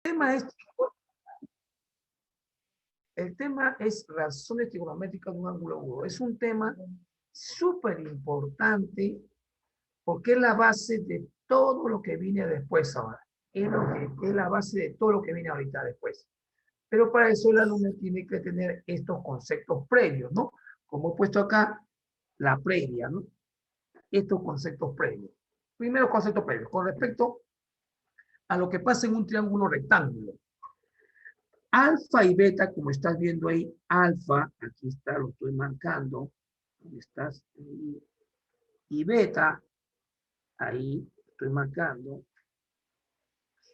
tema es, el tema es razones trigonométricas de un ángulo agudo. Es un tema súper importante porque es la base de todo lo que viene después ahora. Es la base de todo lo que viene ahorita después. Pero para eso el alumno tiene que tener estos conceptos previos, ¿no? Como he puesto acá, la previa, ¿no? Estos conceptos previos. Primero concepto previo, con respecto a lo que pasa en un triángulo rectángulo. Alfa y beta, como estás viendo ahí, alfa, aquí está, lo estoy marcando, ¿dónde estás? Y beta, ahí estoy marcando,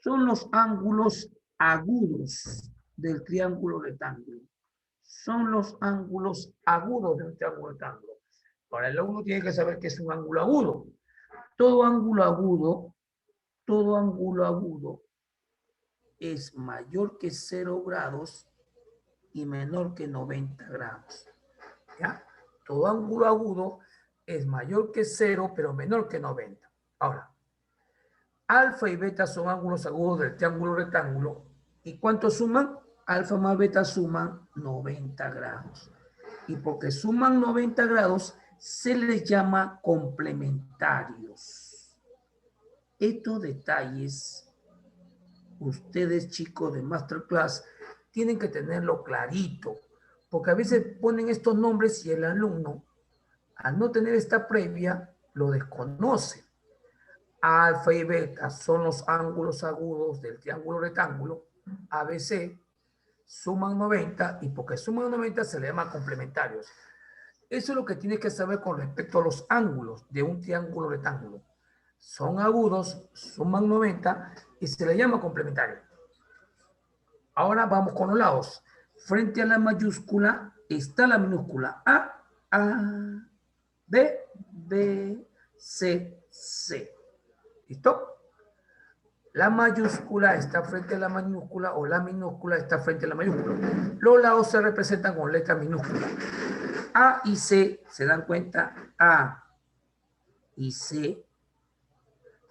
son los ángulos agudos del triángulo rectángulo. Son los ángulos agudos del triángulo rectángulo. Ahora, el alumno tiene que saber que es un ángulo agudo. Todo ángulo agudo es mayor que 0 grados y menor que 90 grados. ¿Ya? Todo ángulo agudo es mayor que 0, pero menor que 90. Ahora, alfa y beta son ángulos agudos del triángulo rectángulo. ¿Y cuánto suman? Alfa más beta suman 90 grados. Y porque suman 90 grados, se les llama complementarios. Estos detalles, ustedes chicos de Masterclass, tienen que tenerlo clarito, porque a veces ponen estos nombres y el alumno, al no tener esta previa, lo desconoce. Alfa y beta son los ángulos agudos del triángulo rectángulo, ABC, suman 90 y porque suman 90 se le llama complementarios. Eso es lo que tienes que saber con respecto a los ángulos de un triángulo rectángulo. Son agudos, suman 90 y se le llama complementario. Ahora vamos con los lados. Frente a la mayúscula está la minúscula A, B, B, C, C. ¿Listo? La mayúscula está frente a la minúscula o la minúscula está frente a la mayúscula. Los lados se representan con letras minúsculas. A y C, ¿se dan cuenta? A y C,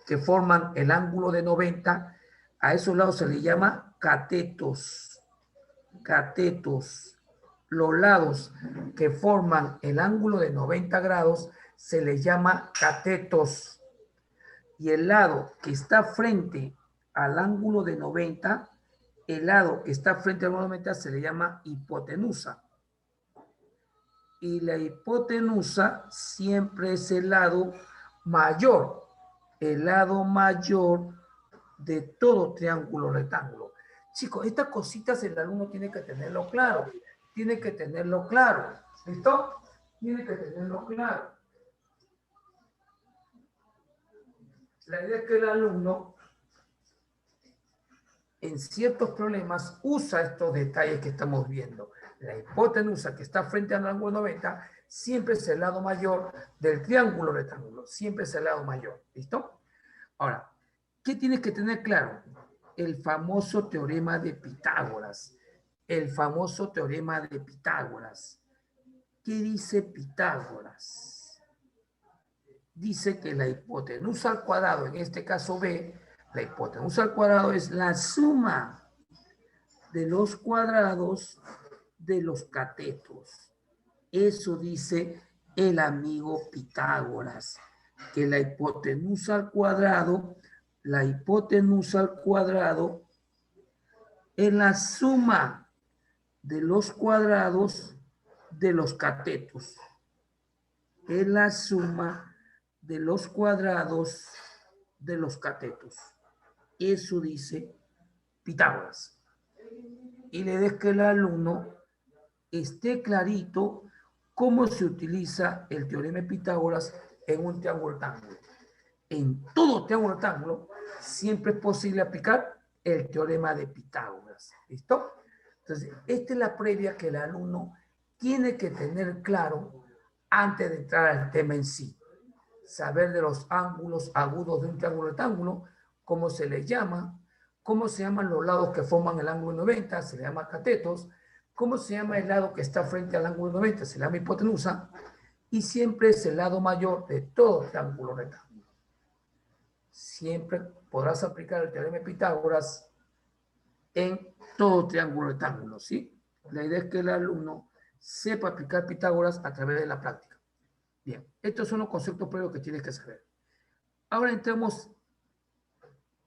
que forman el ángulo de 90, a esos lados se les llama catetos. Catetos. Los lados que forman el ángulo de 90 grados se les llama catetos. Y el lado que está frente al ángulo de 90, el lado que está frente al ángulo de 90 se le llama hipotenusa. Y la hipotenusa siempre es el lado mayor de todo triángulo rectángulo. Chicos, estas cositas el alumno tiene que tenerlo claro. Tiene que tenerlo claro. ¿Listo? Tiene que tenerlo claro. La idea es que el alumno en ciertos problemas usa estos detalles que estamos viendo. La hipotenusa que está frente al ángulo 90 siempre es el lado mayor del triángulo rectángulo. Siempre es el lado mayor. ¿Listo? Ahora, ¿qué tienes que tener claro? El famoso teorema de Pitágoras. El famoso teorema de Pitágoras. ¿Qué dice Pitágoras? Dice que la hipotenusa al cuadrado, en este caso B, la hipotenusa al cuadrado es la suma de los cuadrados de los catetos. Eso dice el amigo Pitágoras, que la hipotenusa al cuadrado es la suma de los cuadrados de los catetos. Es la suma de los cuadrados de los catetos. Eso dice Pitágoras. Y le des que el alumno esté clarito cómo se utiliza el teorema de Pitágoras en un triángulo rectángulo. En todo triángulo rectángulo siempre es posible aplicar el teorema de Pitágoras. ¿Listo? Entonces, esta es la previa que el alumno tiene que tener claro antes de entrar al tema en sí. Saber de los ángulos agudos de un triángulo rectángulo, cómo se les llama, cómo se llaman los lados que forman el ángulo 90, se le llama catetos, cómo se llama el lado que está frente al ángulo 90, se le llama hipotenusa, y siempre es el lado mayor de todo triángulo rectángulo. Siempre podrás aplicar el teorema de Pitágoras en todo triángulo rectángulo, ¿sí? La idea es que el alumno sepa aplicar Pitágoras a través de la práctica. Bien, estos son los conceptos previos que tienes que saber. Ahora entramos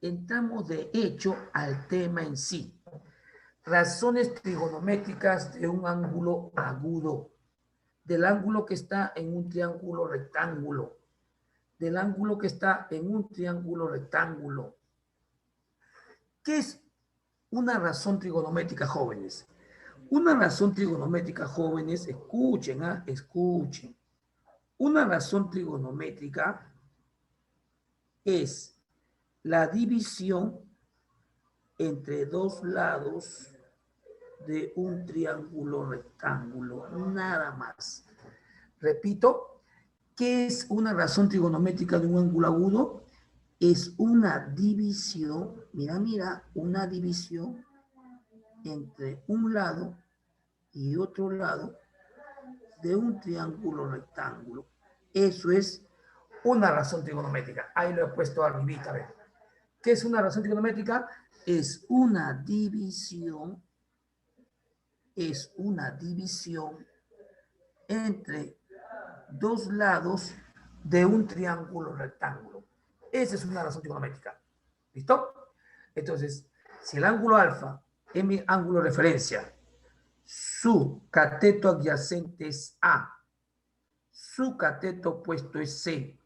de hecho al tema en sí. Razones trigonométricas de un ángulo agudo, del ángulo que está en un triángulo rectángulo, del ángulo que está en un triángulo rectángulo. ¿Qué es una razón trigonométrica, jóvenes? Una razón trigonométrica, jóvenes, escuchen, escuchen. Una razón trigonométrica es la división entre dos lados de un triángulo rectángulo, nada más. Repito, ¿qué es una razón trigonométrica de un ángulo agudo? Es una división, mira, una división entre un lado y otro lado de un triángulo rectángulo. Eso es una razón trigonométrica. Ahí lo he puesto arribita, a ver. ¿Qué es una razón trigonométrica? Es una división entre dos lados de un triángulo rectángulo. Esa es una razón trigonométrica. ¿Listo? Entonces, si el ángulo alfa es mi ángulo de referencia, su cateto adyacente es A, su cateto opuesto es C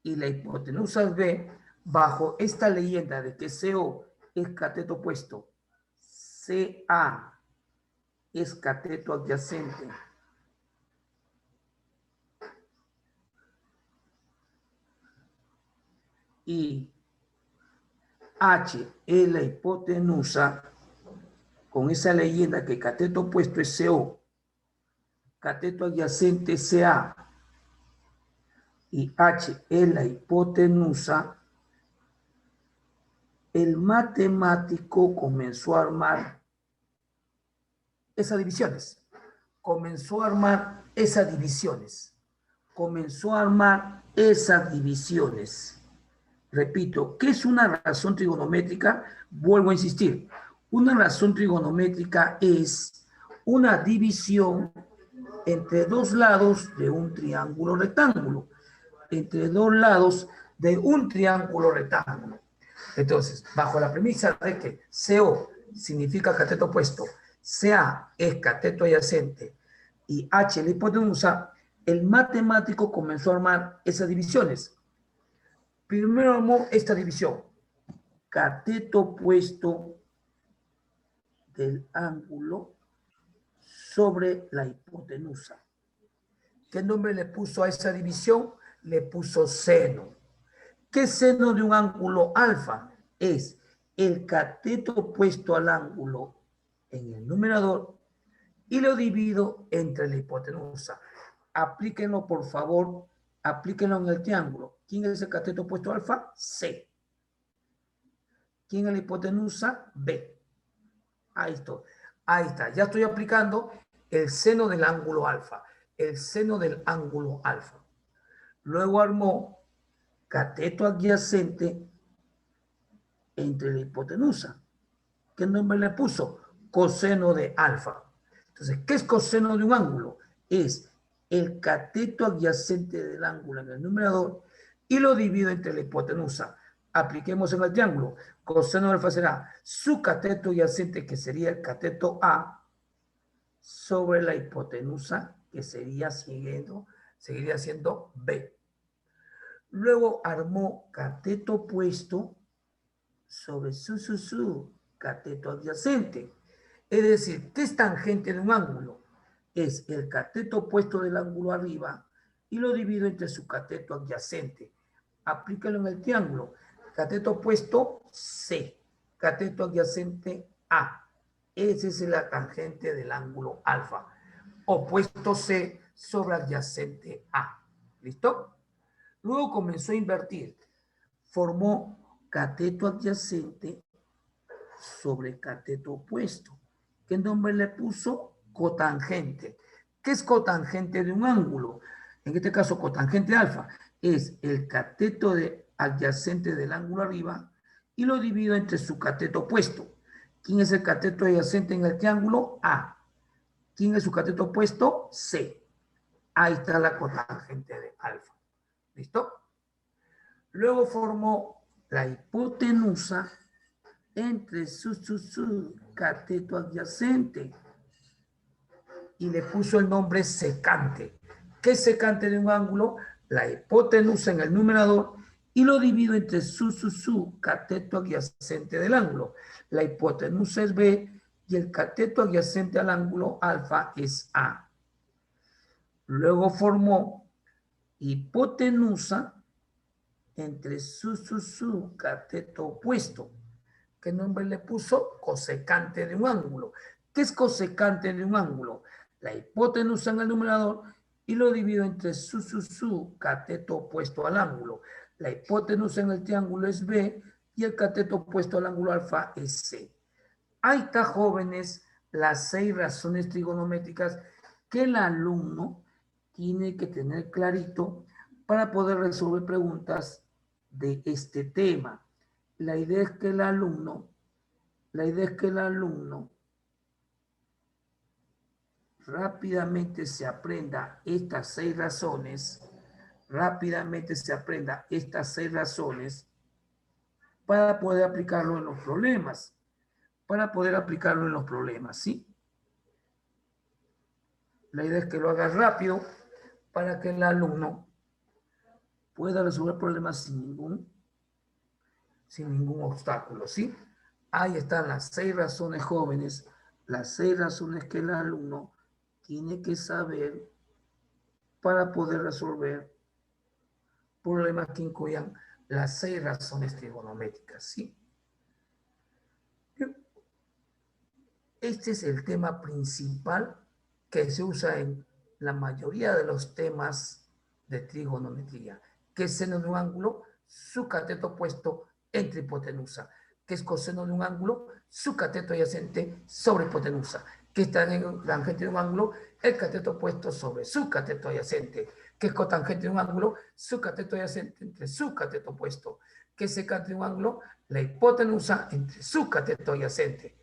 y la hipotenusa es B, bajo esta leyenda de que CO es cateto opuesto, CA es cateto adyacente y H es la hipotenusa, con esa leyenda que cateto opuesto es CO, cateto adyacente es CA y H es la hipotenusa, el matemático comenzó a armar esas divisiones. Repito, ¿qué es una razón trigonométrica? Vuelvo a insistir. Una razón trigonométrica es una división entre dos lados de un triángulo rectángulo. Entre dos lados de un triángulo rectángulo. Entonces, bajo la premisa de que CO significa cateto opuesto, CA es cateto adyacente y H la hipotenusa, el matemático comenzó a armar esas divisiones. Primero armó esta división, cateto opuesto del ángulo sobre la hipotenusa. ¿Qué nombre le puso a esa división? Le puso seno. ¿Qué seno de un ángulo alfa? Es el cateto opuesto al ángulo en el numerador y lo divido entre la hipotenusa. Aplíquenlo, por favor, aplíquenlo en el triángulo. ¿Quién es el cateto opuesto a alfa? C. ¿Quién es la hipotenusa? B. Ahí está. Ya estoy aplicando el seno del ángulo alfa. El seno del ángulo alfa. Luego armó cateto adyacente entre la hipotenusa. ¿Qué nombre le puso? Coseno de alfa. Entonces, ¿qué es coseno de un ángulo? Es el cateto adyacente del ángulo en el numerador y lo divido entre la hipotenusa. Apliquemos en el triángulo. Coseno de alfa será su cateto adyacente, que sería el cateto A, sobre la hipotenusa, que seguiría siendo B. Luego armó cateto opuesto sobre su cateto adyacente. Es decir, ¿qué es tangente de un ángulo? Es el cateto opuesto del ángulo arriba y lo divido entre su cateto adyacente. Aplícalo en el triángulo. Cateto opuesto C, cateto adyacente A. Esa es la tangente del ángulo alfa. Opuesto C sobre adyacente A. ¿Listo? Luego comenzó a invertir. Formó cateto adyacente sobre cateto opuesto. ¿Qué nombre le puso? Cotangente. ¿Qué es cotangente de un ángulo? En este caso, cotangente alfa es el cateto adyacente del ángulo arriba y lo divido entre su cateto opuesto. ¿Quién es el cateto adyacente en el triángulo? A. ¿Quién es su cateto opuesto? C. Ahí está la cotangente de alfa. ¿Listo? Luego formó la hipotenusa entre su cateto adyacente y le puso el nombre secante. ¿Qué es secante de un ángulo? La hipotenusa en el numerador y lo divido entre su cateto adyacente del ángulo. La hipotenusa es B y el cateto adyacente al ángulo alfa es A. Luego formó hipotenusa entre su cateto opuesto. ¿Qué nombre le puso? Cosecante de un ángulo. ¿Qué es cosecante de un ángulo? La hipotenusa en el numerador y lo divido entre su cateto opuesto al ángulo. La hipotenusa en el triángulo es B y el cateto opuesto al ángulo alfa es C. Ahí está, jóvenes, las 6 razones trigonométricas que el alumno tiene que tener clarito para poder resolver preguntas de este tema. La idea es que el alumno rápidamente se aprenda estas 6 razones, para poder aplicarlo en los problemas, ¿sí? La idea es que lo hagas rápido para que el alumno pueda resolver problemas sin ningún obstáculo, ¿sí? Ahí están las 6 razones, jóvenes, las 6 razones que el alumno tiene que saber para poder resolver problemas que incluyan las 6 razones trigonométricas, ¿sí? Este es el tema principal que se usa en la mayoría de los temas de trigonometría. ¿Qué es seno de un ángulo? Su cateto opuesto entre hipotenusa. ¿Qué es coseno de un ángulo? Su cateto adyacente sobre hipotenusa. ¿Qué es tangente de un ángulo? El cateto opuesto sobre su cateto adyacente. ¿Qué es cotangente de un ángulo? Su cateto adyacente entre su cateto opuesto. ¿Qué es secante de un ángulo? La hipotenusa entre su cateto adyacente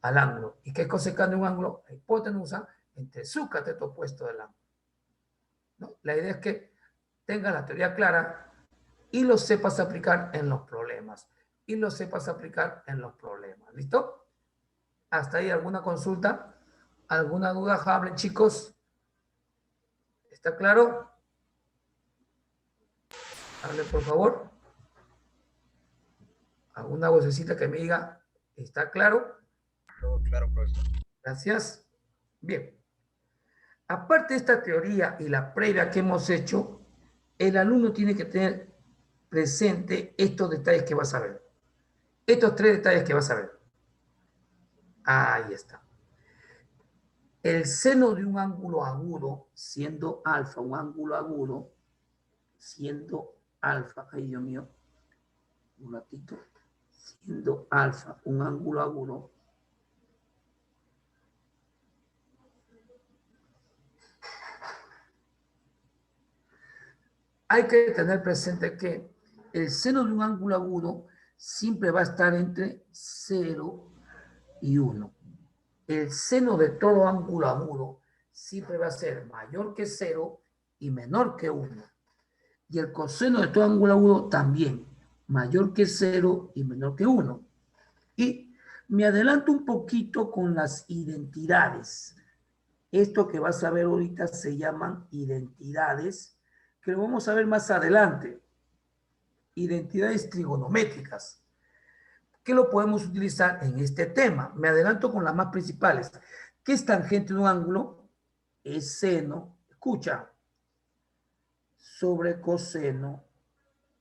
al ángulo. ¿Y qué es cosecante de un ángulo? La hipotenusa entre su cateto opuesto del ángulo, ¿no? La idea es que tengas la teoría clara y lo sepas aplicar en los problemas. ¿Listo? ¿Hasta ahí alguna consulta? ¿Alguna duda? Hablen, chicos. ¿Está claro? Hablen, por favor. ¿Alguna vocecita que me diga, está claro? Todo claro, profesor. Gracias. Bien. Aparte de esta teoría y la previa que hemos hecho, el alumno tiene que tener presente estos detalles que vas a ver. Estos 3 detalles que vas a ver. Ahí está. El seno de un ángulo agudo, siendo alfa un ángulo agudo, siendo alfa, ay Dios mío, un ratito, siendo alfa un ángulo agudo, hay que tener presente que el seno de un ángulo agudo siempre va a estar entre 0 y 1. El seno de todo ángulo agudo siempre va a ser mayor que 0 y menor que 1. Y el coseno de todo ángulo agudo también, mayor que 0 y menor que 1. Y me adelanto un poquito con las identidades. Esto que vas a ver ahorita se llaman identidades, que lo vamos a ver más adelante. Identidades trigonométricas, que lo podemos utilizar en este tema. Me adelanto con las más principales. ¿Qué es tangente de un ángulo? Es seno, escucha, sobre coseno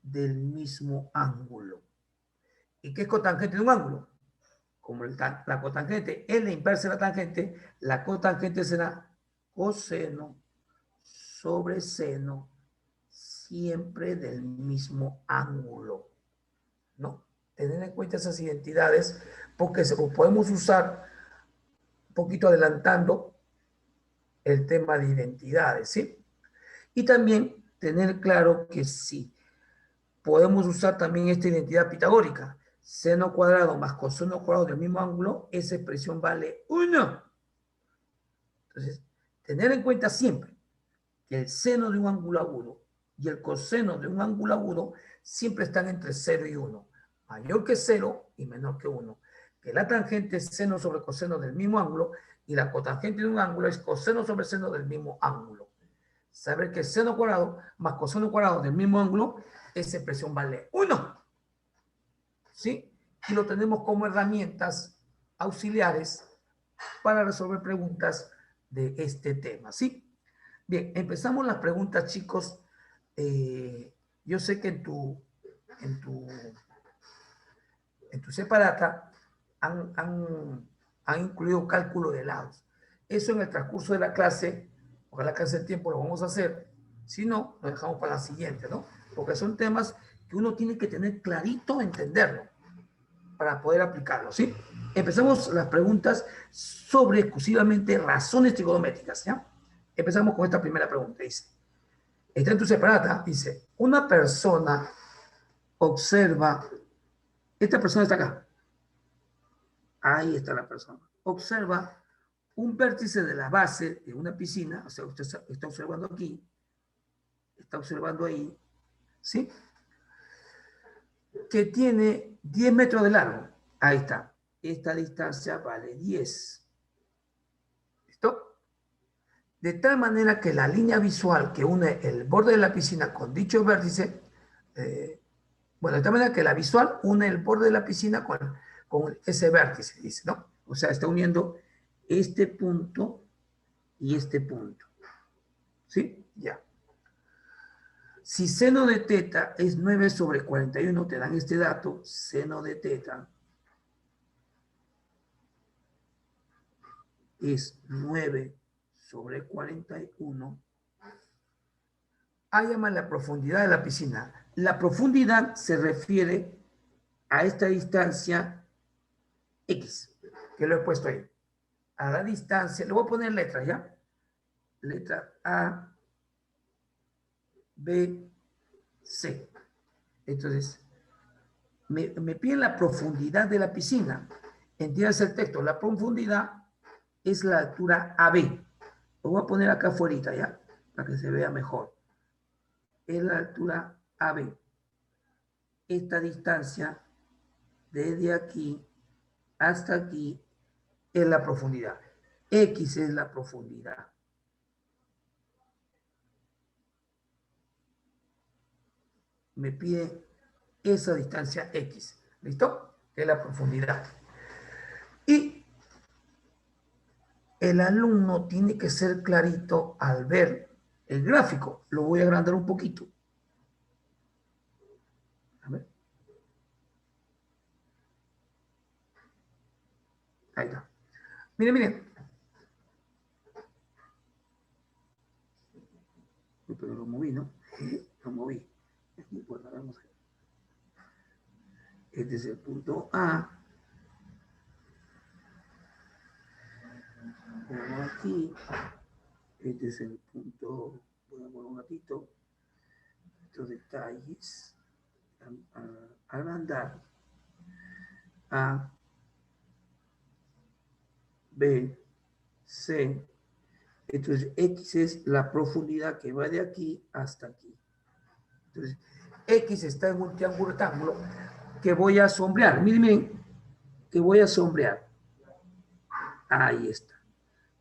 del mismo ángulo. ¿Y qué es cotangente de un ángulo? Como la cotangente es la inversa de la tangente, la cotangente será coseno sobre seno, siempre del mismo ángulo, ¿no? Tener en cuenta esas identidades porque se podemos usar un poquito adelantando el tema de identidades, ¿sí? Y también tener claro que sí, podemos usar también esta identidad pitagórica. seno cuadrado más coseno cuadrado del mismo ángulo, esa expresión vale 1. Entonces, tener en cuenta siempre que el seno de un ángulo agudo y el coseno de un ángulo agudo siempre están entre 0 y 1. Mayor que 0 y menor que 1. Que la tangente es seno sobre coseno del mismo ángulo y la cotangente de un ángulo es coseno sobre seno del mismo ángulo. Saber que seno cuadrado más coseno cuadrado del mismo ángulo, esa expresión vale 1. ¿Sí? Y lo tenemos como herramientas auxiliares para resolver preguntas de este tema. ¿Sí? Bien, empezamos las preguntas, chicos. Yo sé que en tu separata han incluido cálculo de lados. Eso en el transcurso de la clase, ojalá que hace tiempo lo vamos a hacer. Si no, lo dejamos para la siguiente, ¿no? Porque son temas que uno tiene que tener clarito, entenderlo, para poder aplicarlo, ¿sí? Empezamos las preguntas sobre exclusivamente razones trigonométricas, ¿ya? Empezamos con esta primera pregunta, dice. Está en tu separata, dice, una persona observa, esta persona está acá, ahí está la persona, observa un vértice de la base de una piscina, o sea, usted está observando aquí, está observando ahí, ¿sí? Que tiene 10 metros de largo, ahí está, esta distancia vale 10, ¿listo? De tal manera que la línea visual que une el borde de la piscina con dicho vértice, bueno, de tal manera que la visual une el borde de la piscina con ese vértice, dice, ¿no? O sea, está uniendo este punto y este punto. ¿Sí? Ya. Si seno de teta es 9 sobre 41, te dan este dato, seno de teta es 9 sobre 41. A llama la profundidad de la piscina. La profundidad se refiere a esta distancia X, que lo he puesto ahí. A la distancia, le voy a poner letras, ¿ya? Letra A, B, C. Entonces, me piden la profundidad de la piscina. Entiendes el texto. La profundidad es la altura AB. Lo voy a poner acá afuera, ¿ya? Para que se vea mejor. Es la altura AB. Esta distancia desde aquí hasta aquí es la profundidad. X es la profundidad. Me pide esa distancia X. ¿Listo? Que es la profundidad. Y el alumno tiene que ser clarito al ver el gráfico. Lo voy a agrandar un poquito. A ver. Ahí está. Miren, miren. Pero lo moví, ¿no? Lo moví. Aquí, bueno, vamos a ver. Este es el punto A. Pongo aquí. Este es el punto. Voy a poner un ratito. Estos detalles. Agrandar. A, B, C. Entonces, X es la profundidad que va de aquí hasta aquí. Entonces, X está en un triángulo rectángulo que voy a sombrear. Miren, miren, que voy a sombrear. Ahí está.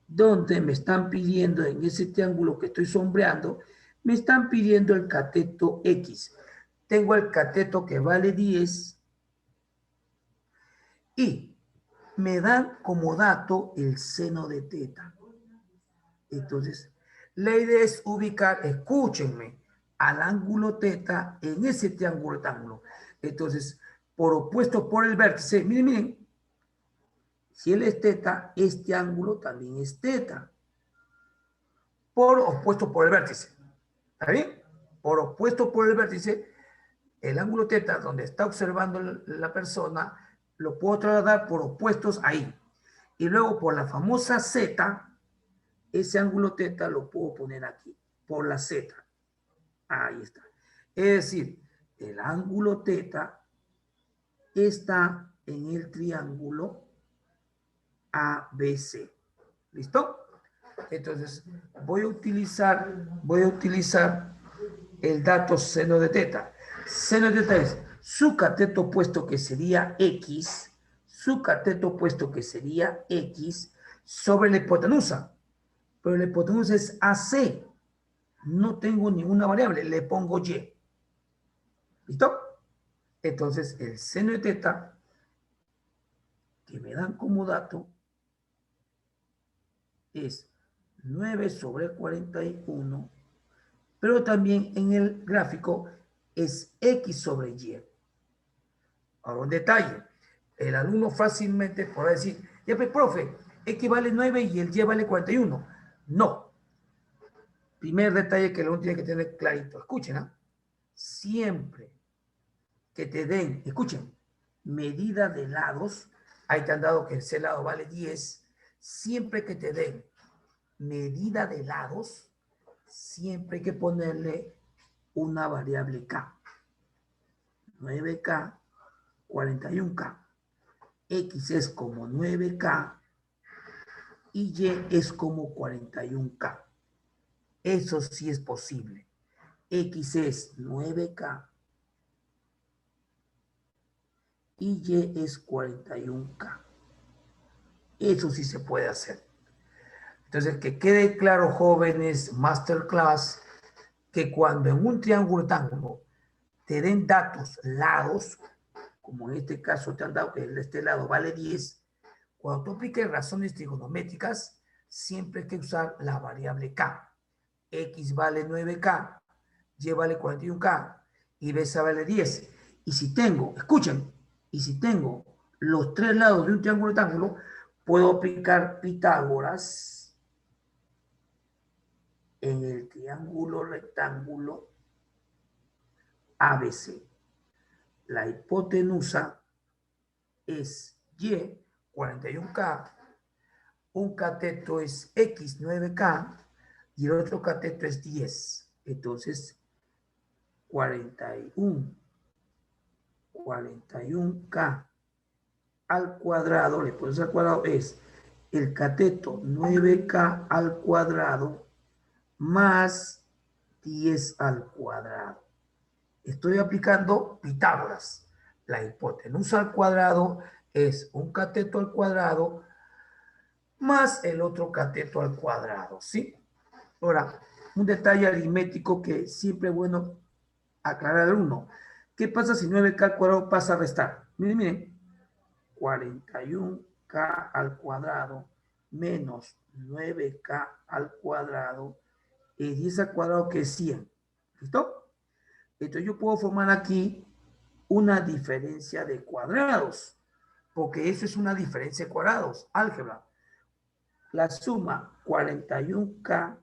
Donde me están pidiendo en ese triángulo que estoy sombreando, me están pidiendo el cateto X. Tengo el cateto que vale 10 y me dan como dato el seno de teta. Entonces, la idea es ubicar, escúchenme, al ángulo teta en ese triángulo rectángulo. Entonces, por opuesto por el vértice, miren, miren, si él es teta, este ángulo también es teta. Por opuesto por el vértice. ¿Está bien? Por opuesto por el vértice, el ángulo teta, donde está observando la persona, lo puedo trasladar por opuestos ahí. Y luego por la famosa Z, ese ángulo teta lo puedo poner aquí, por la Z. Ahí está. Es decir, el ángulo teta está en el triángulo ABC. ¿Listo? Entonces, voy a utilizar el dato seno de teta. Seno de teta es su cateto opuesto, que sería X, sobre la hipotenusa. Pero la hipotenusa es AC. No tengo ninguna variable, le pongo Y. ¿Listo? Entonces, el seno de teta que me dan como dato es 9 sobre 41, pero también en el gráfico es X sobre Y. Ahora un detalle, el alumno fácilmente podrá decir, ya pues, profe, X vale 9 y el Y vale 41. No. Primer detalle que el alumno tiene que tener clarito. Escuchen, ¿eh? Siempre que te den, escuchen, medida de lados, ahí te han dado que ese lado vale 10, siempre que te den medida de lados, siempre hay que ponerle una variable K. 9K, 41K. X es como 9K y Y es como 41K. Eso sí es posible. X es 9K y Y es 41K. Eso sí se puede hacer. Entonces, que quede claro, jóvenes, masterclass, que cuando en un triángulo rectángulo te den datos lados, como en este caso te han dado que este lado vale 10, cuando tú apliques razones trigonométricas, siempre hay que usar la variable K. X vale 9K, Y vale 41K y B vale 10. Y si tengo, escuchen, y si tengo los tres lados de un triángulo rectángulo, puedo aplicar Pitágoras en el triángulo rectángulo ABC. La hipotenusa es Y, 41K, un cateto es X, 9K, y el otro cateto es 10. Entonces, 41K al cuadrado, le pones al cuadrado, es el cateto 9K al cuadrado más 10 al cuadrado. Estoy aplicando Pitágoras. La hipotenusa al cuadrado es un cateto al cuadrado más el otro cateto al cuadrado, ¿sí? Ahora, un detalle aritmético que siempre es bueno aclarar al uno. ¿Qué pasa si 9K al cuadrado pasa a restar? Miren, miren. 41K al cuadrado menos 9K al cuadrado es 10 al cuadrado, que es 100. ¿Listo? Entonces yo puedo formar aquí una diferencia de cuadrados, porque eso es una diferencia de cuadrados, álgebra. La suma 41K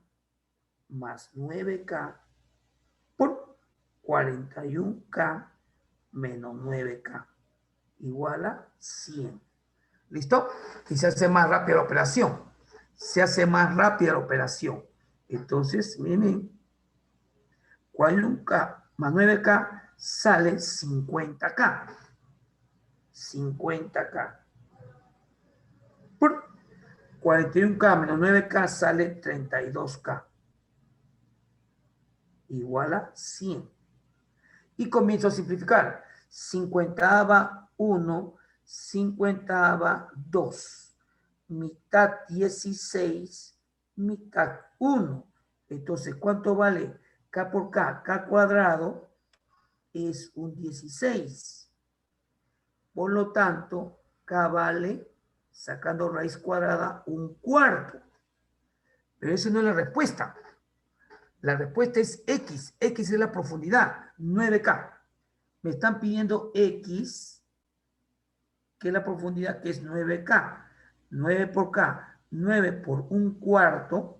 más 9K por 41K menos 9K igual a 100. ¿Listo? Y se hace más rápida la operación. Entonces, miren, 41K más 9K sale 50K. 50K. Por 41K menos 9K sale 32K. Igual a 100. Y comienzo a simplificar. 50ava 1, 50ava 2. Mitad 16, mitad 1. Entonces, ¿cuánto vale K por K? K cuadrado es un 16. Por lo tanto, K vale, sacando raíz cuadrada, un cuarto. Pero esa no es la respuesta. La respuesta es X. X es la profundidad, 9K. Me están pidiendo X, que es la profundidad, que es 9K. 9 por K, 9 por un cuarto,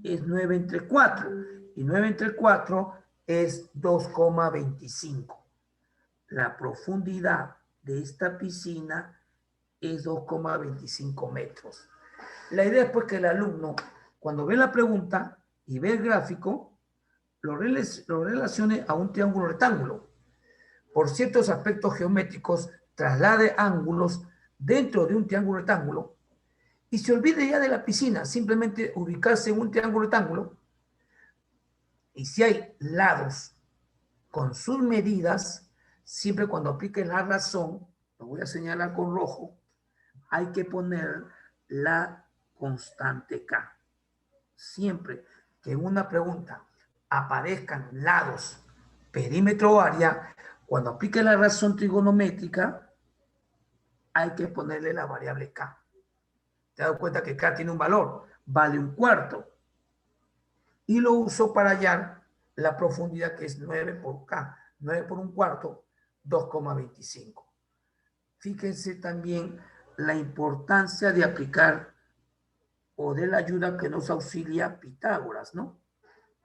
es 9 entre 4. Y 9 entre 4 es 2,25. La profundidad de esta piscina es 2,25 metros. La idea es pues que el alumno, cuando ve la pregunta y ve el gráfico, lo relacione a un triángulo rectángulo. por ciertos aspectos geométricos, traslade ángulos dentro de un triángulo rectángulo y se olvide ya de la piscina, simplemente ubicarse en un triángulo rectángulo y si hay lados con sus medidas, siempre cuando aplique la razón, lo voy a señalar con rojo, hay que poner la constante K. Siempre que en una pregunta aparezcan lados, perímetro o área, cuando aplique la razón trigonométrica, hay que ponerle la variable K. ¿Te das cuenta que K tiene un valor? Vale 1/4. Y lo uso para hallar la profundidad que es 9 por K. 9 por 1/4, 2,25. Fíjense también la importancia de aplicar o de la ayuda que nos auxilia Pitágoras, ¿no?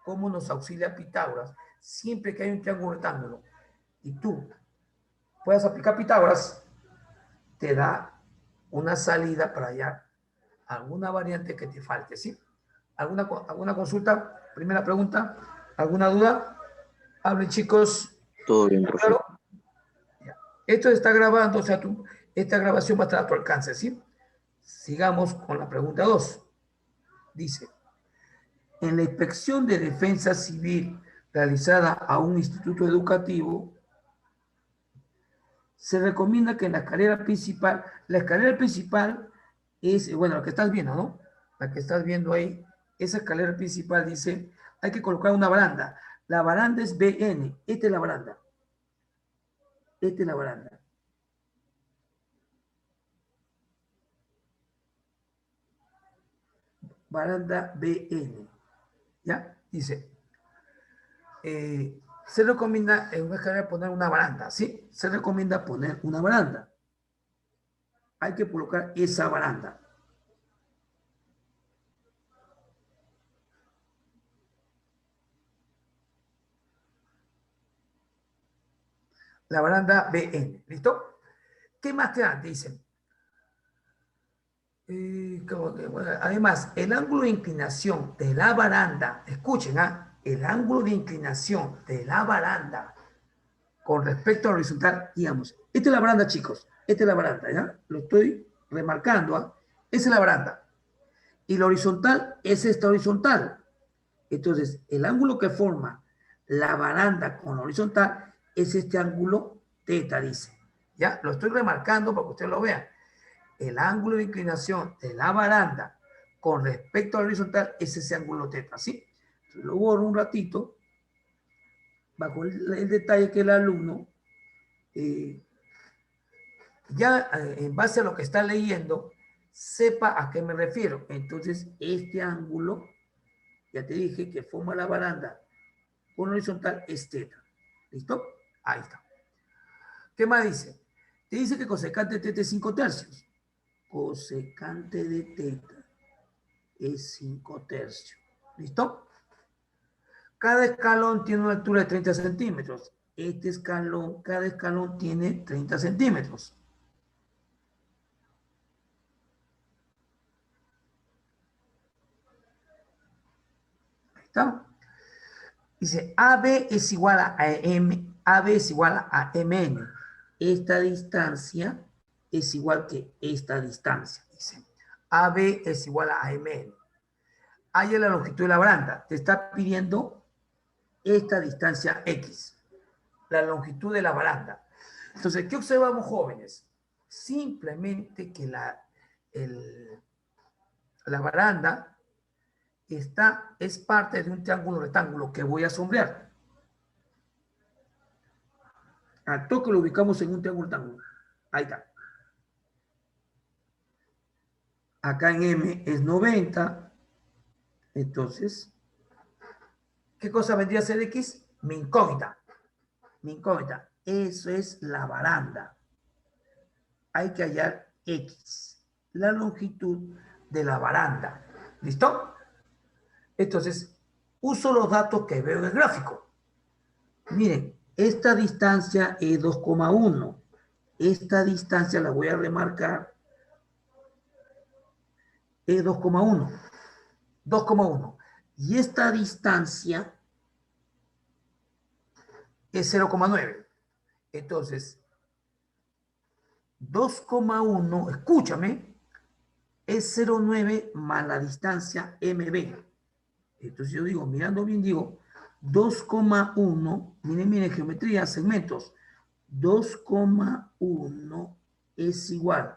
¿Cómo nos auxilia Pitágoras? Siempre que hay un triángulo rectángulo y tú puedas aplicar Pitágoras, te da una salida para hallar alguna variante que te falte, ¿sí? ¿Alguna consulta? Primera pregunta. ¿Alguna duda? Hablen, chicos. Todo bien, profe. Claro. Esto está grabando, o sea, esta grabación va a estar a tu alcance, ¿sí? Sigamos con la pregunta 2. Dice, en la inspección de defensa civil realizada a un instituto educativo, se recomienda que en la escalera principal es, bueno, la que estás viendo, ¿no? La que estás viendo ahí, esa escalera principal dice, hay que colocar una baranda. La baranda es BN, esta es la baranda. Esta es la baranda. Baranda BN. ¿Ya? Dice, se recomienda en una escalera poner una baranda, ¿sí? Se recomienda poner una baranda. Hay que colocar esa baranda. La baranda BN, ¿listo? ¿Qué más te dan? Dicen. Además, el ángulo de inclinación de la baranda, escuchen, el ángulo de inclinación de la baranda con respecto a la horizontal, digamos, esta es la baranda, chicos, esta es la baranda, ¿ya? Lo estoy remarcando, esa es la baranda. Y la horizontal es esta horizontal. Entonces, el ángulo que forma la baranda con la horizontal es este ángulo teta, dice. ¿Ya? Lo estoy remarcando para que ustedes lo vean. El ángulo de inclinación de la baranda con respecto a la horizontal es ese ángulo teta, ¿sí? Entonces, lo borro un ratito, bajo el detalle que el alumno, en base a lo que está leyendo, sepa a qué me refiero. Entonces, este ángulo, ya te dije que forma la baranda con horizontal es teta. ¿Listo? Ahí está. ¿Qué más dice? Te dice que cosecante de teta es 5 tercios. Cosecante de teta es 5 tercios. ¿Listo? Cada escalón tiene una altura de 30 centímetros. Este escalón, cada escalón tiene 30 centímetros. Ahí está. Dice, AB es igual a M, AB es igual a MN. Esta distancia es igual que esta distancia, dice. AB es igual a MN. Haya la longitud de la baranda. Te está pidiendo esta distancia X, la longitud de la baranda. Entonces, ¿qué observamos, jóvenes? Simplemente que la baranda es parte de un triángulo rectángulo que voy a sombrear. Al toque lo ubicamos en un triángulo rectángulo. Ahí está. Acá en M es 90. Entonces, ¿qué cosa vendría a ser X? Mi incógnita. Mi incógnita. Eso es la baranda. Hay que hallar X, la longitud de la baranda. ¿Listo? Entonces, uso los datos que veo en el gráfico. Miren, esta distancia es 2,1. Esta distancia la voy a remarcar. Es 2,1. 2,1. Y esta distancia es 0,9. Entonces, 2,1, escúchame, es 0,9 más la distancia MB. Entonces yo digo, mirando bien, digo 2,1, miren, geometría, segmentos. 2,1 es igual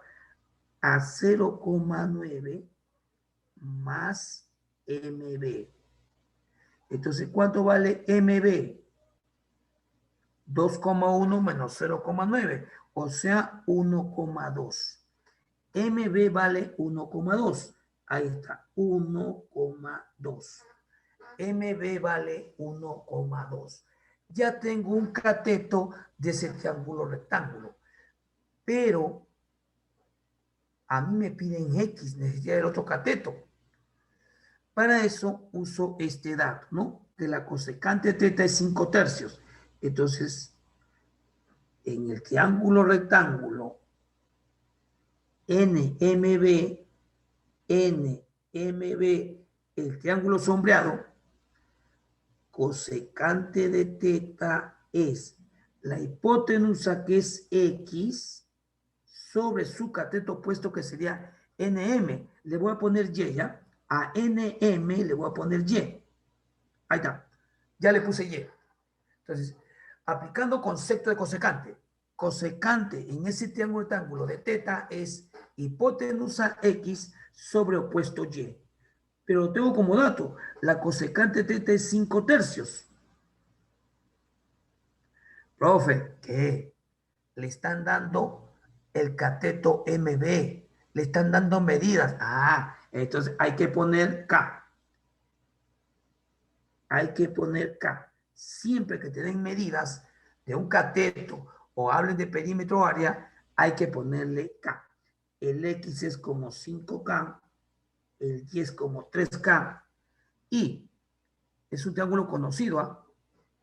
a 0,9 más MB. Entonces, ¿cuánto vale MB? 2,1 menos 0,9, o sea, 1,2. MB vale 1,2. Ahí está, 1,2. MB vale 1,2. Ya tengo un cateto de ese triángulo rectángulo, pero a mí me piden X, necesito el otro cateto. Para eso uso este dato, ¿no? Que la cosecante de θ es 5 tercios. Entonces, en el triángulo rectángulo NMB, NMB, el triángulo sombreado, cosecante de θ es la hipotenusa, que es X, sobre su cateto opuesto, que sería NM. Le voy a poner Y, ¿ya? A NM le voy a poner Y. Ahí está. Ya le puse Y. Entonces, aplicando concepto de cosecante. Cosecante en ese triángulo rectángulo de θ es hipotenusa X sobre opuesto Y. Pero tengo como dato, la cosecante de θ es 5 tercios. Profe, ¿qué? Le están dando el cateto MB, le están dando medidas. Ah, entonces hay que poner K. Hay que poner K. Siempre que te den medidas de un cateto o hablen de perímetro o área, hay que ponerle K. El X es como 5K, el Y es como 3K, y es un triángulo conocido, ¿ah?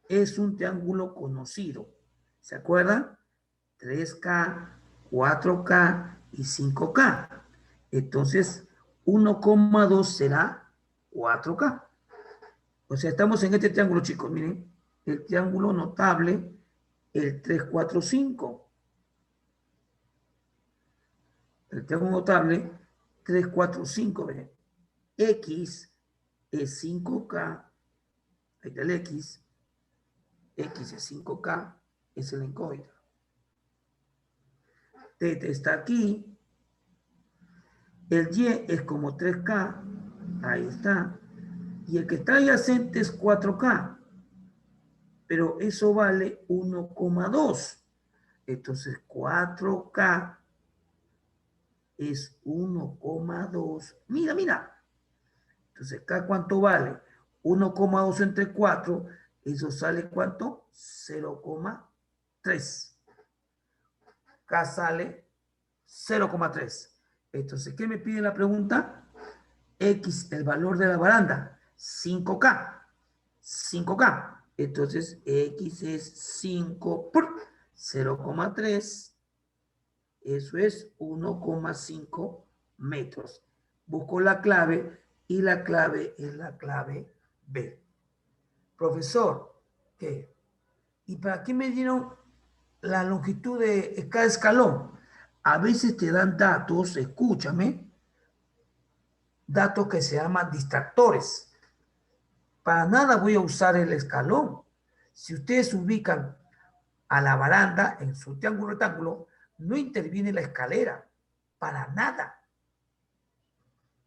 Es un triángulo conocido. ¿Se acuerdan? 3K, 4K y 5K. Entonces, 1,2 será 4K. O sea, estamos en este triángulo, chicos. Miren, el triángulo notable, el 3, 4, 5. El triángulo notable, 3, 4, 5. Miren. X es 5K. Ahí está el X. X es 5K. Es el incógnito. Θ está aquí. El Y es como 3K. Ahí está. Y el que está adyacente es 4K. Pero eso vale 1,2. Entonces 4K es 1,2. Mira, mira. Entonces, ¿K cuánto vale? 1,2 entre 4. Eso sale ¿cuánto? 0,3. K sale 0,3. Entonces, ¿qué me pide la pregunta? X, el valor de la baranda. 5K. 5K. Entonces, X es 5 por 0,3. Eso es 1,5 metros. Busco la clave y la clave es la clave B. Profesor, ¿qué? ¿Y para qué me dieron la longitud de cada escalón? A veces te dan datos, escúchame, datos que se llaman distractores. Para nada voy a usar el escalón. Si ustedes ubican a la baranda en su triángulo rectángulo, no interviene la escalera. Para nada.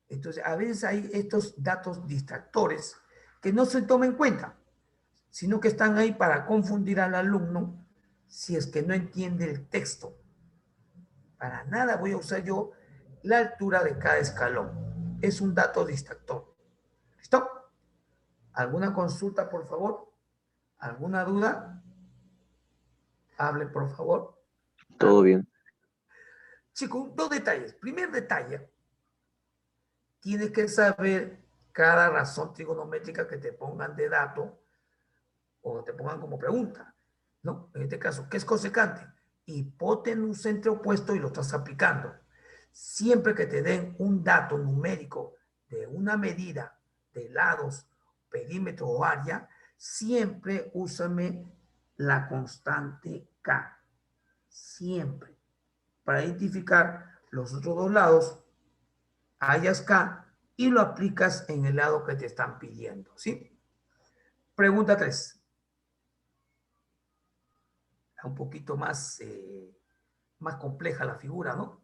Entonces, a veces hay estos datos distractores que no se toman en cuenta, sino que están ahí para confundir al alumno si es que no entiende el texto. Para nada voy a usar yo la altura de cada escalón. Es un dato distractor. ¿Listo? ¿Alguna consulta, por favor? ¿Alguna duda? Hable, por favor. Todo bien. Chicos, dos detalles. Primer detalle, tienes que saber cada razón trigonométrica que te pongan de dato o te pongan como pregunta, ¿no? En este caso, ¿qué es cosecante? Hipotenusa entre opuesto y lo estás aplicando. Siempre que te den un dato numérico de una medida de lados, perímetro o área, siempre úsame la constante K. siempre. Para identificar los otros dos lados, hallas K y lo aplicas en el lado que te están pidiendo, ¿sí? Pregunta 3. Un poquito más, más compleja la figura, ¿no?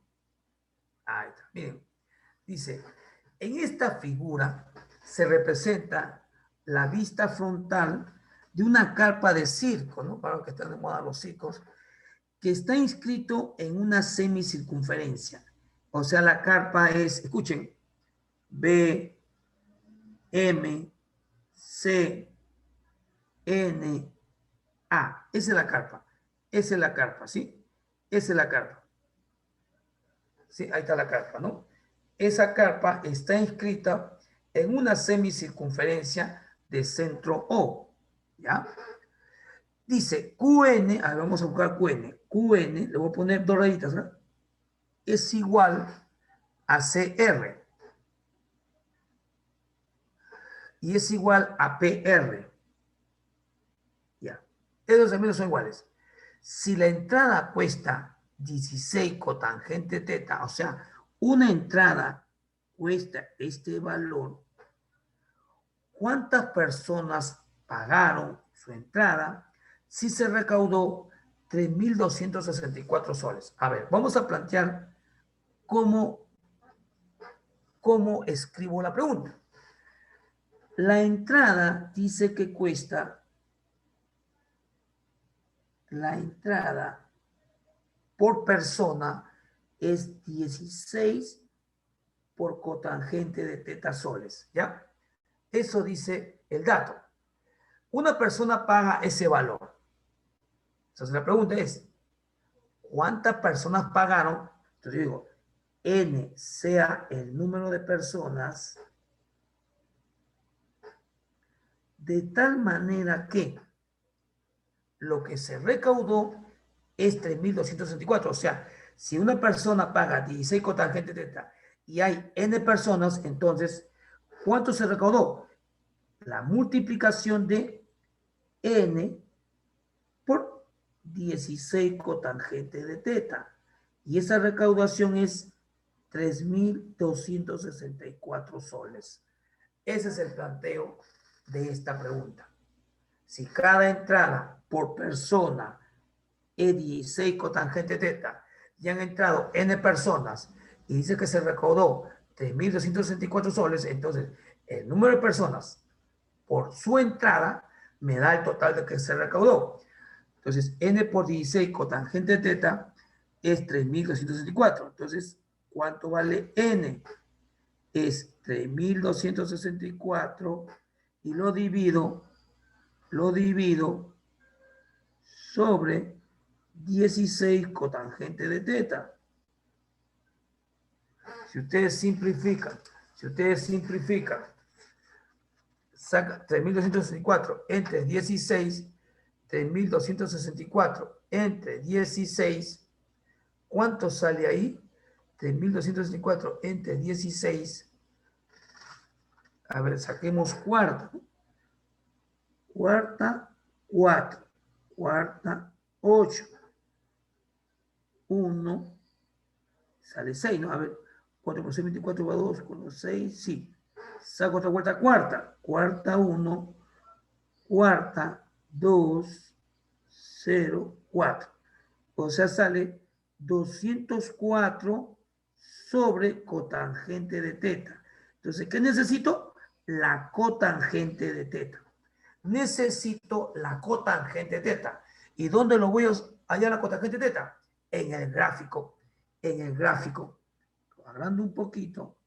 Ahí está, miren. Dice, en esta figura se representa la vista frontal de una carpa de circo, ¿no? Para los que están de moda los circos, que está inscrito en una semicircunferencia. O sea, la carpa es, escuchen, B, M, C, N, A. Esa es la carpa. Esa es la carpa, ¿sí? Esa es la carpa. Sí, ahí está la carpa, ¿no? Esa carpa está inscrita en una semicircunferencia de centro O, ¿ya? Dice QN, a ver, vamos a buscar QN. QN, le voy a poner dos rayitas, ¿no? Es igual a CR y es igual a PR. Ya. Esos también son iguales. Si la entrada cuesta 16 cotangente teta, o sea, una entrada cuesta este valor, ¿cuántas personas pagaron su entrada si se recaudó 3.264 soles? A ver, vamos a plantear cómo escribo la pregunta. La entrada dice que cuesta, la entrada por persona es 16 por cotangente de teta soles, ¿ya? Eso dice el dato. Una persona paga ese valor. Entonces la pregunta es, ¿cuántas personas pagaron? Entonces yo digo, N sea el número de personas de tal manera que lo que se recaudó es 3.264. O sea, si una persona paga 16 cotangente teta y hay N personas, entonces, ¿cuánto se recaudó? La multiplicación de N por 16 cotangente de teta. Y esa recaudación es 3.264 soles. Ese es el planteo de esta pregunta. Si cada entrada por persona es 16 cotangente teta y han entrado N personas y dice que se recaudó 3.264 soles, entonces el número de personas por su entrada me da el total de que se recaudó. Entonces, N por 16 cotangente teta es 3.264. Entonces, ¿cuánto vale N? Es 3.264 y lo divido sobre 16 cotangente de teta. Si ustedes simplifican, saca 3.264 entre 16, 3.264 entre 16, ¿cuánto sale ahí? 3.264 entre 16, a ver, saquemos cuarta. Cuarta, 4. Cuarta, 8. 1, sale 6, ¿no? A ver, 4 por 6, 24 va 2, con 6, sí. Saco otra vuelta, cuarta. Cuarta, 1. Cuarta, 2, 0, 4. O sea, sale 204 sobre cotangente de teta. Entonces, ¿qué necesito? La cotangente de teta. Necesito la cotangente teta. ¿Y dónde lo voy a hallar la cotangente teta? En el gráfico. En el gráfico. Agarrando un poquito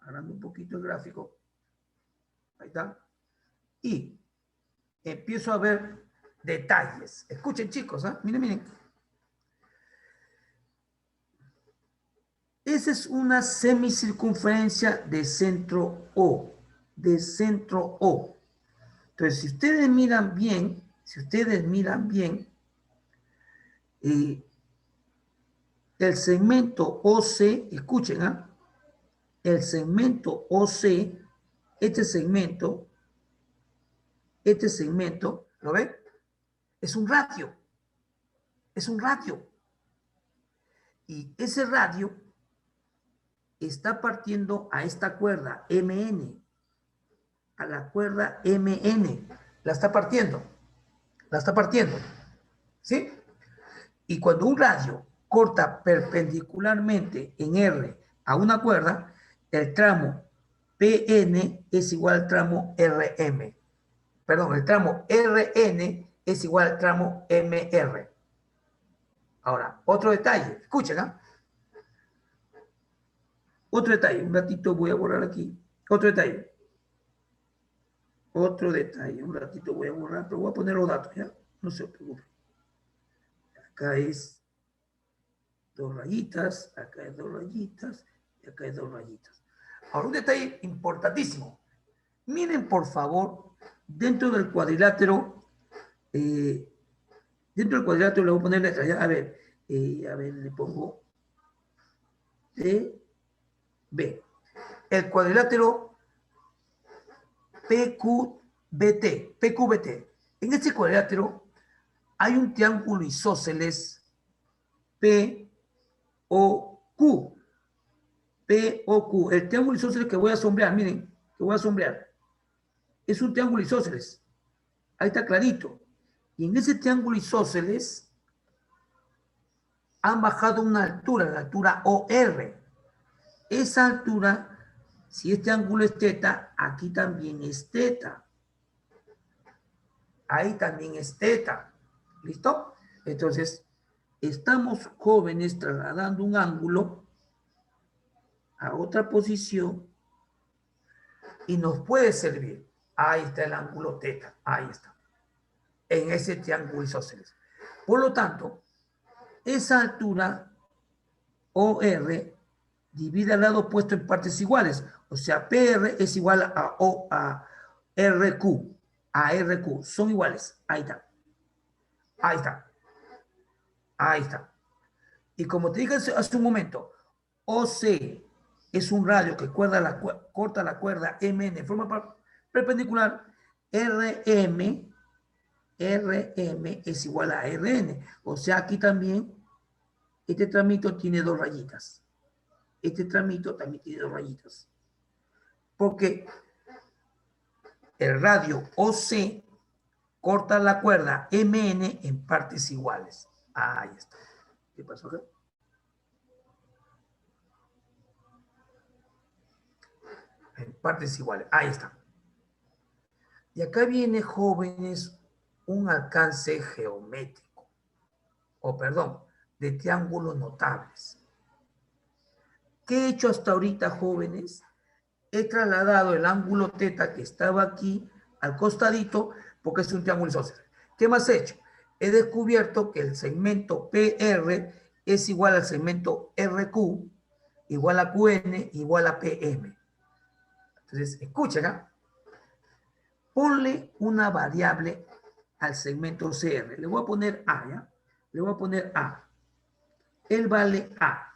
el gráfico. Ahí está. Y empiezo a ver detalles. Escuchen, chicos, ¿eh? Miren, miren. Esa es una semicircunferencia de centro O. De centro O. Entonces, si ustedes miran bien, el segmento OC, escuchen, ¿ah? El segmento OC, este segmento, ¿lo ven? Es un ratio. Es un radio. Y ese radio está partiendo a esta cuerda MN, a la cuerda MN. La está partiendo. La está partiendo. ¿Sí? Y cuando un radio corta perpendicularmente en R a una cuerda, el tramo PN es igual al tramo RM. Perdón, el tramo RN es igual al tramo MR. Ahora, otro detalle. Escuchen, ¿ah? Otro detalle. Un ratito voy a borrar aquí. Otro detalle. Otro detalle. Un ratito voy a borrar, pero voy a poner los datos, ¿ya? No se preocupen. Acá es 2 rayitas, acá es 2 rayitas, y acá es 2 rayitas. Ahora, un detalle importantísimo. Miren, por favor, dentro del cuadrilátero, le voy a poner letras. A ver, le pongo D, B. El cuadrilátero PQBT. En este cuadrilátero hay un triángulo isósceles POQ. POQ. El triángulo isósceles que voy a sombrear, miren, que voy a sombrear. Es un triángulo isósceles. Ahí está clarito. Y en ese triángulo isósceles han bajado una altura, la altura OR. Esa altura, si este ángulo es teta, aquí también es teta. Ahí también es teta. ¿Listo? Entonces, estamos jóvenes trasladando un ángulo a otra posición y nos puede servir. Ahí está el ángulo teta. Ahí está. En ese triángulo isósceles. Por lo tanto, esa altura OR divide al lado opuesto en partes iguales. O sea, PR es igual a RQ. A RQ. Son iguales. Ahí está. Ahí está. Ahí está. Y como te dije hace un momento, OC es un radio que corta la cuerda MN en forma perpendicular. RM es igual a RN. O sea, aquí también este tramito tiene 2 rayitas. Este tramito también tiene 2 rayitas. Porque el radio OC corta la cuerda MN en partes iguales. Ahí está. ¿Qué pasó acá? En partes iguales. Ahí está. Y acá viene, jóvenes, un alcance geométrico. O perdón, de triángulos notables. ¿Qué he hecho hasta ahorita, jóvenes? He trasladado el ángulo teta que estaba aquí al costadito porque es un triángulo isósceles. ¿Qué más he hecho? He descubierto que el segmento PR es igual al segmento RQ, igual a QN, igual a PM. Entonces, escuchen, ¿eh? Ponle una variable al segmento CR. Le voy a poner A, ¿ya? Le voy a poner A. Él vale A.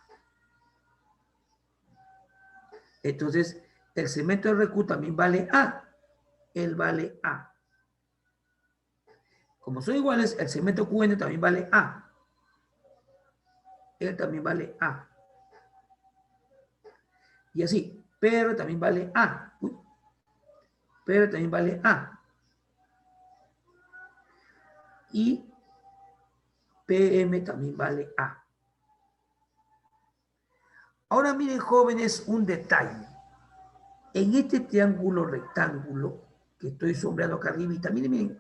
Entonces, el segmento RQ también vale A. Él vale A. Como son iguales, el segmento QN también vale A. Él también vale A. Y así, PR también vale A. PR también vale A. Y PM también vale A. Ahora miren, jóvenes, un detalle. En este triángulo rectángulo que estoy sombreando acá arribita, miren,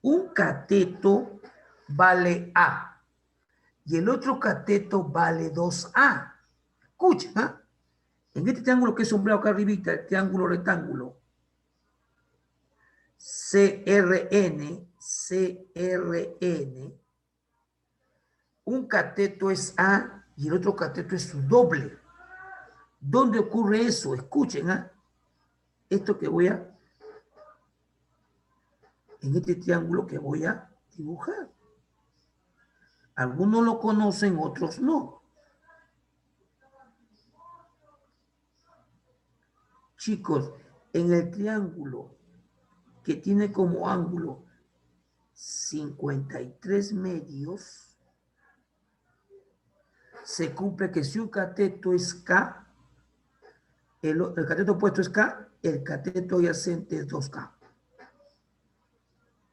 un cateto vale A y el otro cateto vale 2A. Escuchen, ¿ah? En este triángulo que he sombreado acá arribita, el triángulo rectángulo, CRN, un cateto es A y el otro cateto es su doble. ¿Dónde ocurre eso? Escuchen, ¿ah? Esto que voy a, en este triángulo que voy a dibujar. Algunos lo conocen, otros no. Chicos, en el triángulo que tiene como ángulo 53 medios, se cumple que si un cateto es K, el cateto opuesto es K, el cateto adyacente es 2K.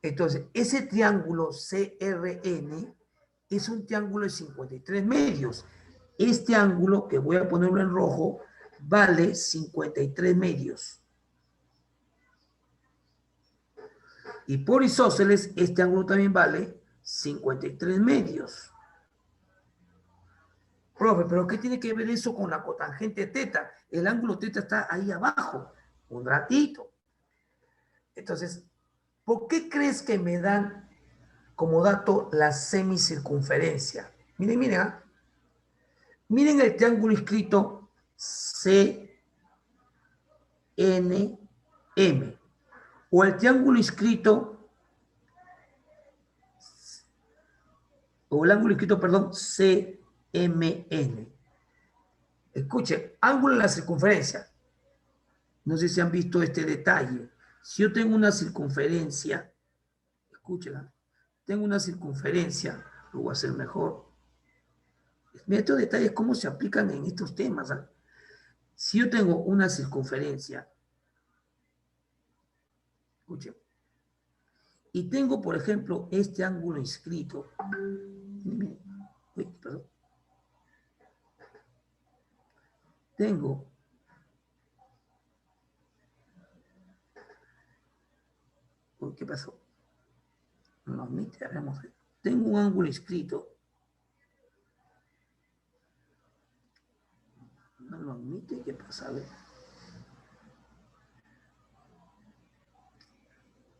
Entonces, ese triángulo CRN es un triángulo de 53 medios. Este ángulo, que voy a ponerlo en rojo, vale 53 medios. Y por isósceles, este ángulo también vale 53 medios. Profe, ¿pero qué tiene que ver eso con la cotangente teta? El ángulo teta está ahí abajo, un ratito. Entonces, ¿por qué crees que me dan como dato la semicircunferencia? Miren, miren, ¿ah? Miren el triángulo escrito CNM o el triángulo escrito o el ángulo escrito, perdón, CMN. Escuchen, ángulo en la circunferencia. No sé si han visto este detalle. Si yo tengo una circunferencia, escuchen, tengo una circunferencia, lo voy a hacer mejor. Mira, estos detalles, cómo se aplican en estos temas. ¿Eh? Si yo tengo una circunferencia, escuchen, y tengo, por ejemplo, este ángulo inscrito. Uy, perdón. Tengo uy, ¿qué pasó? No admite, haremos. Tengo un ángulo inscrito. No lo admite, ¿qué pasa? A ver.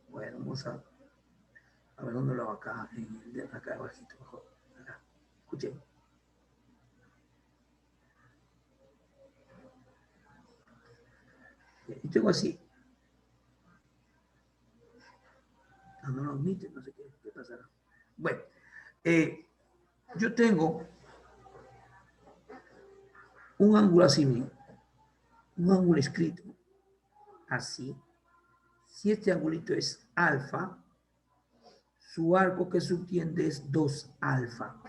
Bueno, vamos a ver dónde lo hago acá, acá abajito, mejor. Acá. Escuchen. Y tengo así. No lo admite, no sé qué pasará. Bueno, yo tengo un ángulo así, miren, un ángulo escrito, así. Si este angulito es alfa, su arco que subtiende es 2 alfa.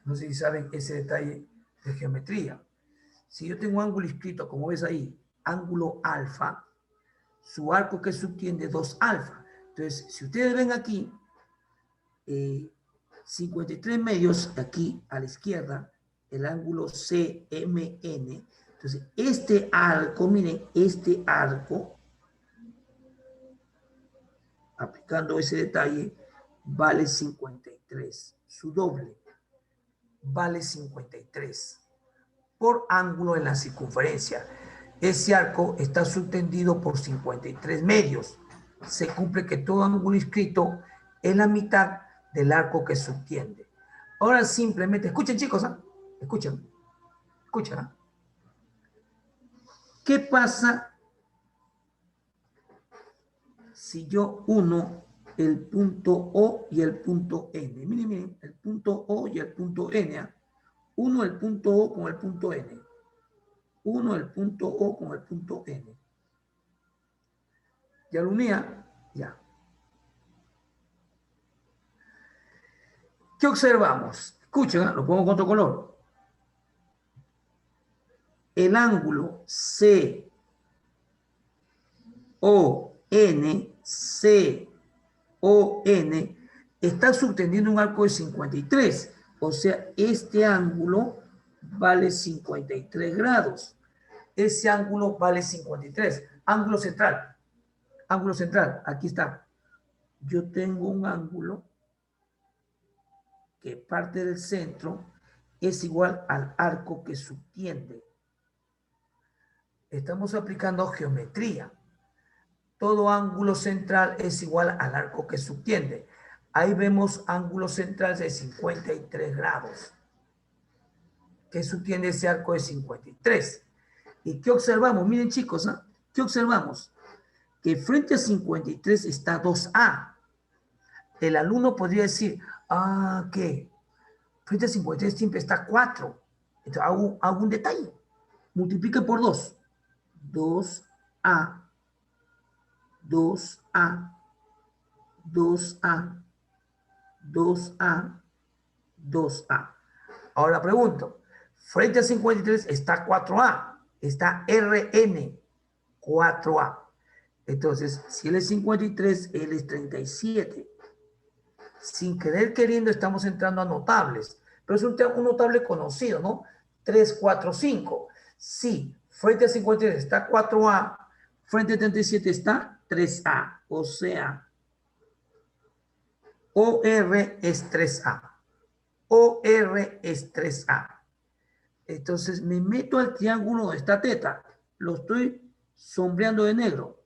No sé si saben ese detalle de geometría. Si yo tengo un ángulo escrito, como ves ahí, ángulo alfa, su arco que subtiende 2 alfa. Entonces, si ustedes ven aquí, 53 medios aquí a la izquierda, el ángulo CMN. Entonces, este arco, miren, este arco, aplicando ese detalle, vale 53. Su doble vale 53 por ángulo en la circunferencia. Ese arco está subtendido por 53 medios. Se cumple que todo ángulo inscrito es la mitad del arco que subtiende. Ahora simplemente, escuchen chicos, ¿eh? Escuchen, escuchen. ¿Eh? ¿Qué pasa si yo uno el punto O y el punto N? Miren, miren, el punto O y el punto N. ¿Eh? Uno el punto O con el punto N. Uno el punto O con el punto N. Ya lo unía, ya. ¿Qué observamos? Escuchen, ¿eh? Lo pongo con otro color. El ángulo CON está subtendiendo un arco de 53. O sea, este ángulo vale 53 grados. Ese ángulo vale 53. Ángulo central. Ángulo central. Aquí está. Yo tengo un ángulo que parte del centro es igual al arco que subtiende. Estamos aplicando geometría. Todo ángulo central es igual al arco que subtiende. Ahí vemos ángulo central de 53 grados. ¿Qué subtiende ese arco de 53? ¿Y qué observamos? Miren chicos, ¿eh? ¿Qué observamos? Que frente a 53 está 2A. El alumno podría decir, ¿qué? Frente a 53 siempre está 4. Entonces hago un detalle. Multiplique por 2. 2A. 2A 2A, 2A, 2A. Ahora pregunto, frente a 53 está 4A, está RN, 4A. Entonces, si él es 53, él es 37. Sin querer queriendo estamos entrando a notables, pero es un notable conocido, ¿no? 3, 4, 5. Sí, frente a 53 está 4A, frente a 37 está 3A. O sea, OR es 3A. OR es 3A. Entonces me meto al triángulo de esta teta. Lo estoy sombreando de negro.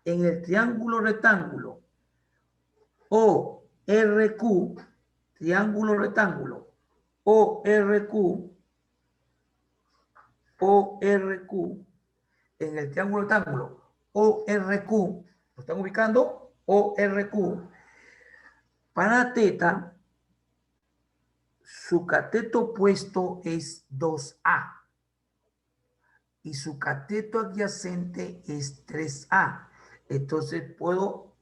En el triángulo rectángulo ORQ, triángulo rectángulo ORQ, ORQ, en el triángulo rectángulo ORQ, ¿lo están ubicando? ORQ, para teta, su cateto opuesto es 2A y su cateto adyacente es 3A. Entonces puedo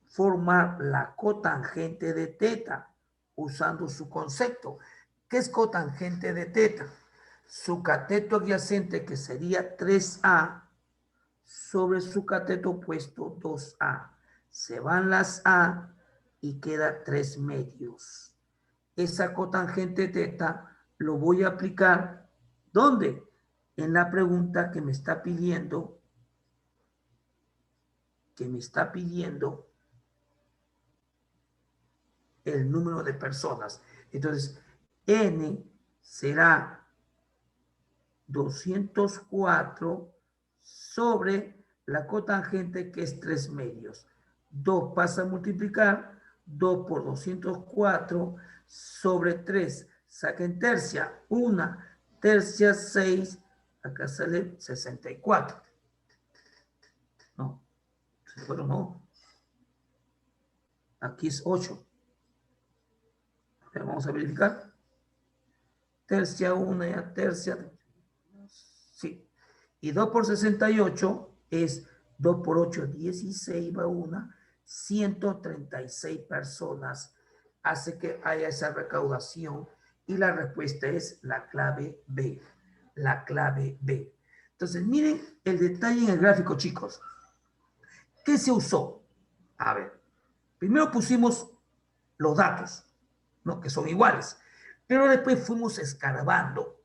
formar la cotangente de teta usando su concepto. ¿Qué es cotangente de teta? Su cateto adyacente, que sería 3A, sobre su cateto opuesto 2A. Se van las A y queda 3 medios. Esa cotangente teta lo voy a aplicar, ¿dónde? En la pregunta que me está pidiendo, el número de personas. Entonces, N será 204 sobre la cotangente, que es 3 medios. 2 pasa a multiplicar, 2 por 204 sobre 3. Saquen tercia, 1 tercia 6, acá sale 64. No, 64 no. Aquí es 8. Vamos a verificar. Tercia 1 y tercia. Sí. Y 2 por 68 es 2 por 8, 16, va una. 136 personas hace que haya esa recaudación y la respuesta es la clave B. La clave B. Entonces, miren el detalle en el gráfico, chicos. ¿Qué se usó? A ver, primero pusimos los datos, ¿no? Que son iguales, pero después fuimos escarbando.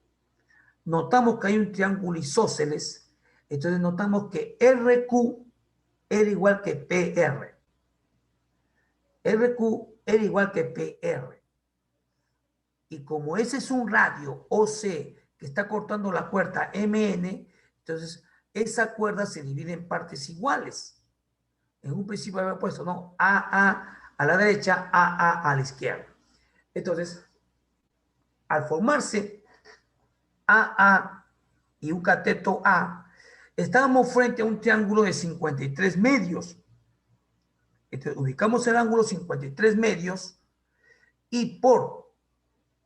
Notamos que hay un triángulo isósceles, entonces notamos que RQ era igual que PR. RQ era igual que PR. Y como ese es un radio OC que está cortando la cuerda MN, entonces esa cuerda se divide en partes iguales. En un principio había puesto, ¿no? AA a la derecha, AA a la izquierda. Entonces, al formarse AA y un cateto A, estábamos frente a un triángulo de 53 medios. Entonces, ubicamos el ángulo 53 medios y por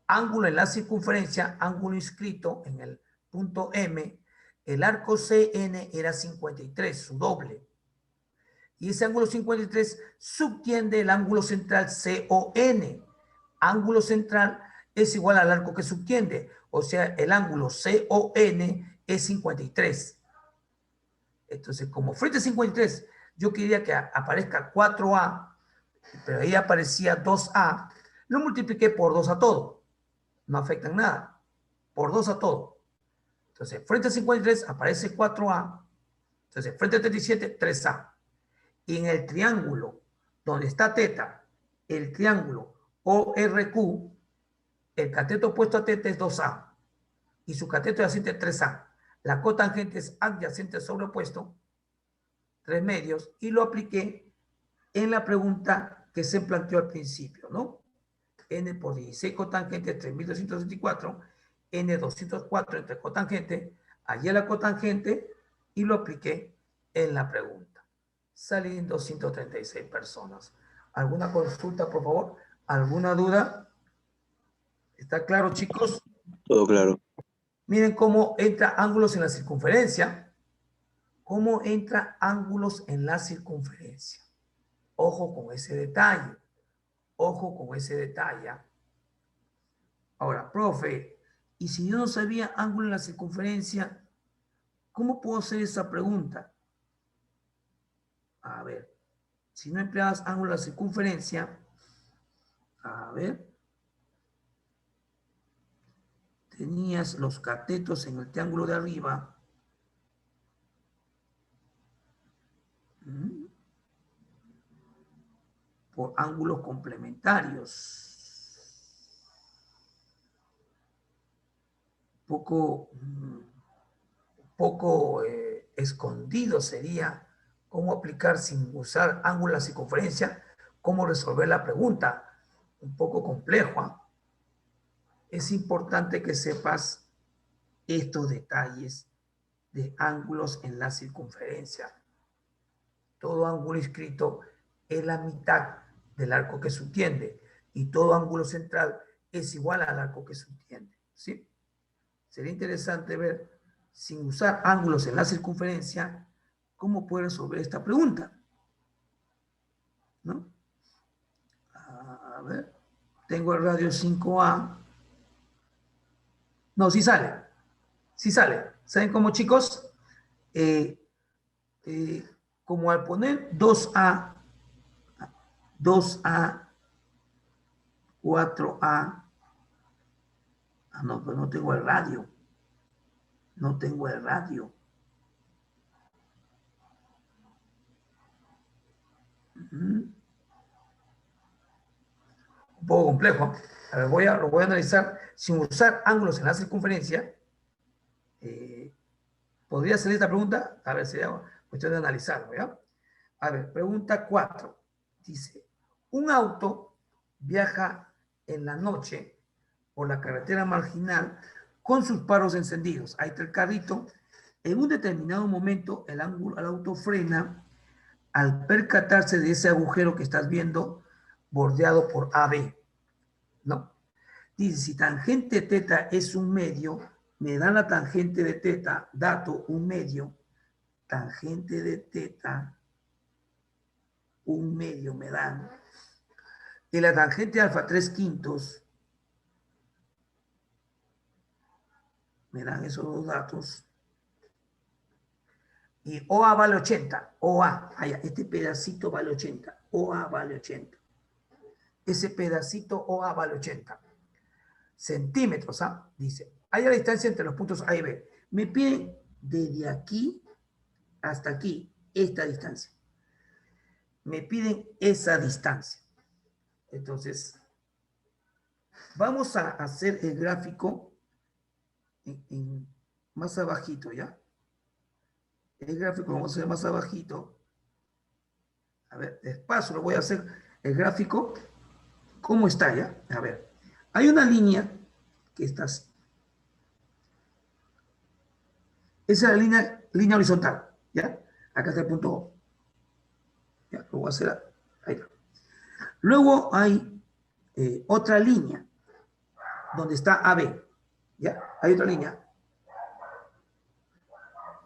ángulo en la circunferencia, ángulo inscrito en el punto M, el arco CN era 53, su doble. Y ese ángulo 53 subtiende el ángulo central CON. Ángulo central es igual al arco que subtiende. O sea, el ángulo CON es 53. Entonces, como frente a 53, yo quería que aparezca 4A, pero ahí aparecía 2A, lo multipliqué por 2 a todo. No afecta en nada. Por 2 a todo. Entonces, frente a 53 aparece 4A. Entonces, frente a 37, 3A. Y en el triángulo donde está teta, el triángulo ORQ, el cateto opuesto a teta es 2A y su cateto adyacente es 3A. La cotangente es adyacente sobre opuesto, 3 medios, y lo apliqué en la pregunta que se planteó al principio, ¿no? N por 16 cotangente, 3264, N 204 entre cotangente, hallé la cotangente y lo apliqué en la pregunta. Salen 236 personas. ¿Alguna consulta, por favor? ¿Alguna duda? ¿Está claro, chicos? Todo claro. Miren cómo entra ángulos en la circunferencia. ¿Cómo entra ángulos en la circunferencia? Ojo con ese detalle. Ojo con ese detalle. Ahora, profe, y si yo no sabía ángulo en la circunferencia, ¿cómo puedo hacer esa pregunta? A ver, si no empleabas ángulo en la circunferencia, a ver, tenías los catetos en el triángulo de arriba. Por ángulos complementarios. Poco escondido sería cómo aplicar sin usar ángulo de circunferencia, cómo resolver la pregunta. Un poco complejo. ¿Eh? Es importante que sepas estos detalles de ángulos en la circunferencia. Todo ángulo inscrito es la mitad del arco que subtiende y todo ángulo central es igual al arco que subtiende. ¿Sí? Sería interesante ver, sin usar ángulos en la circunferencia, cómo puede resolver esta pregunta. ¿No? A ver, tengo el radio 5A. No, sí sale. Sí sale. ¿Saben cómo, chicos? Como al poner 2A, 2A, 4A. Ah, no, pero no tengo el radio. No tengo el radio. Un poco complejo. A ver, lo voy a analizar sin usar ángulos en la circunferencia. ¿Podría salir esta pregunta? A ver, sería cuestión de analizarlo, ¿ya? A ver, pregunta 4. Dice, un auto viaja en la noche por la carretera marginal con sus faros encendidos. Ahí está el carrito. En un determinado momento, el auto frena al percatarse de ese agujero que estás viendo bordeado por AB. ¿No? Dice, si tangente teta es un medio, me dan la tangente de teta, dato, un medio, tangente de teta, un medio me dan. Y la tangente de alfa 3/5, me dan esos dos datos. Y OA vale 80, OA, este pedacito vale 80, OA vale 80. Ese pedacito OA vale 80 centímetros, ¿ah? Dice, hay la distancia entre los puntos A y B. Me piden desde aquí hasta aquí esta distancia. Me piden esa distancia. Entonces, vamos a hacer el gráfico más abajito, ¿ya? El gráfico lo vamos a hacer más abajito. A ver, despacio lo voy a hacer el gráfico. ¿Cómo está, ya? A ver, hay una línea que está así. Esa es la línea horizontal, ¿ya? Acá está el punto O. Ya, lo voy a hacer ahí. Luego hay otra línea donde está AB, ¿ya? Hay otra línea.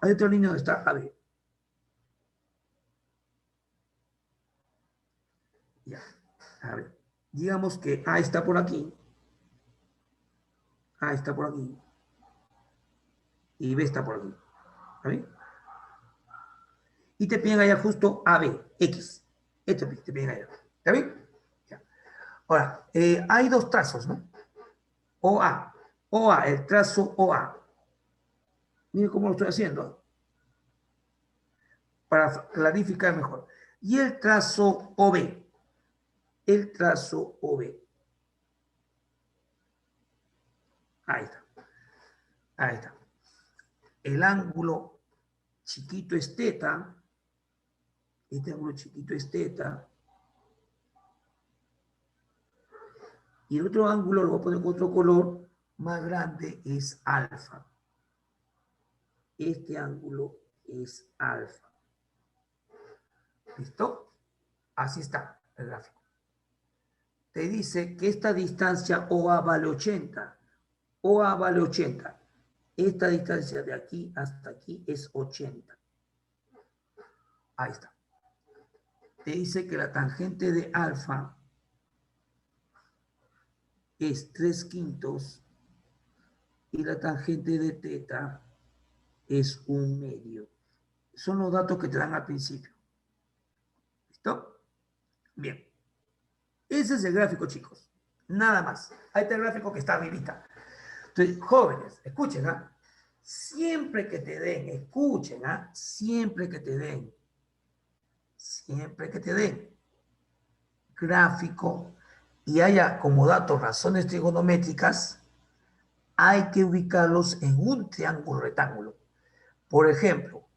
Hay otra línea donde está AB. Ya, a ver. Digamos que A está por aquí. A está por aquí. Y B está por aquí. ¿Está bien? Y te piden allá justo AB, X. Esto te piden allá. ¿Está bien? Ya. Ahora, hay dos trazos, ¿no? OA. OA, el trazo OA. Miren cómo lo estoy haciendo. Para clarificar mejor. Y el trazo OB. El trazo OB. Ahí está. Ahí está. El ángulo chiquito es teta. Este ángulo chiquito es teta. Y el otro ángulo, lo voy a poner con otro color, más grande, es alfa. Este ángulo es alfa. ¿Listo? Así está el gráfico. Te dice que esta distancia OA vale 80. OA vale 80. Esta distancia de aquí hasta aquí es 80. Ahí está. te dice que la tangente de alfa es 3/5 y la tangente de teta es 1/2. Son los datos que te dan al principio. ¿Listo? Bien. Ese es el gráfico, chicos. Nada más. Ahí está el gráfico que está arribita. Entonces, jóvenes, escuchen, ¿ah? Siempre que te den, escuchen, ¿ah? Siempre que te den gráfico y haya como datos razones trigonométricas, hay que ubicarlos en un triángulo rectángulo. Por ejemplo,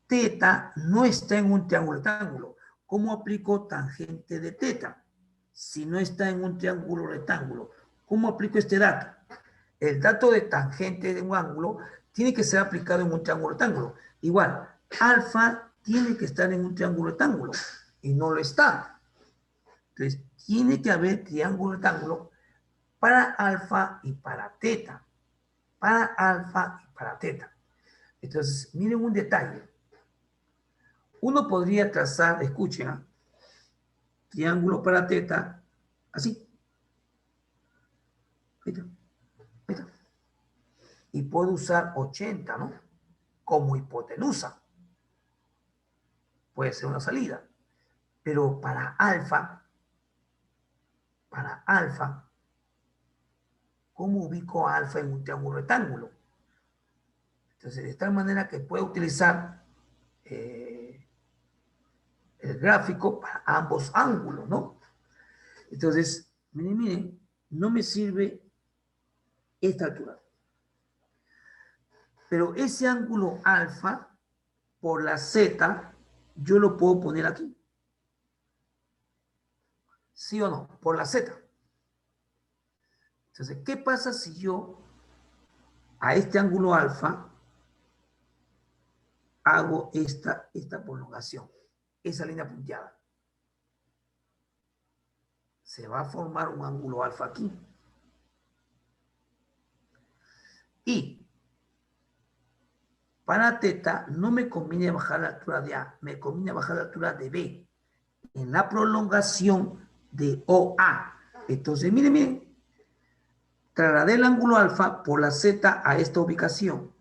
teta no está en un triángulo rectángulo. ¿Cómo aplico tangente de teta? Si no está en un triángulo rectángulo, ¿cómo aplico este dato? El dato de tangente de un ángulo tiene que ser aplicado en un triángulo rectángulo. Igual, alfa tiene que estar en un triángulo rectángulo y no lo está. Entonces, tiene que haber triángulo rectángulo para alfa y para teta. Para alfa y para teta. Entonces, miren un detalle. Uno podría trazar, escuchen, ¿eh? Triángulo para teta, así. Ahí está, ahí está. Y puedo usar 80, ¿no? Como hipotenusa. Puede ser una salida. Pero para alfa, ¿cómo ubico a alfa en un triángulo rectángulo? Entonces, de tal manera que puedo utilizar el gráfico para ambos ángulos, ¿no? Entonces, miren, no me sirve esta altura. Pero ese ángulo alfa por la z, yo lo puedo poner aquí. ¿Sí o no? Por la z. Entonces, ¿qué pasa si yo a este ángulo alfa hago esta prolongación? Esa línea punteada. Se va a formar un ángulo alfa aquí. Y para teta no me conviene bajar la altura de A, me conviene bajar la altura de B en la prolongación de OA. Entonces, miren, trasladé el ángulo alfa por la Z a esta ubicación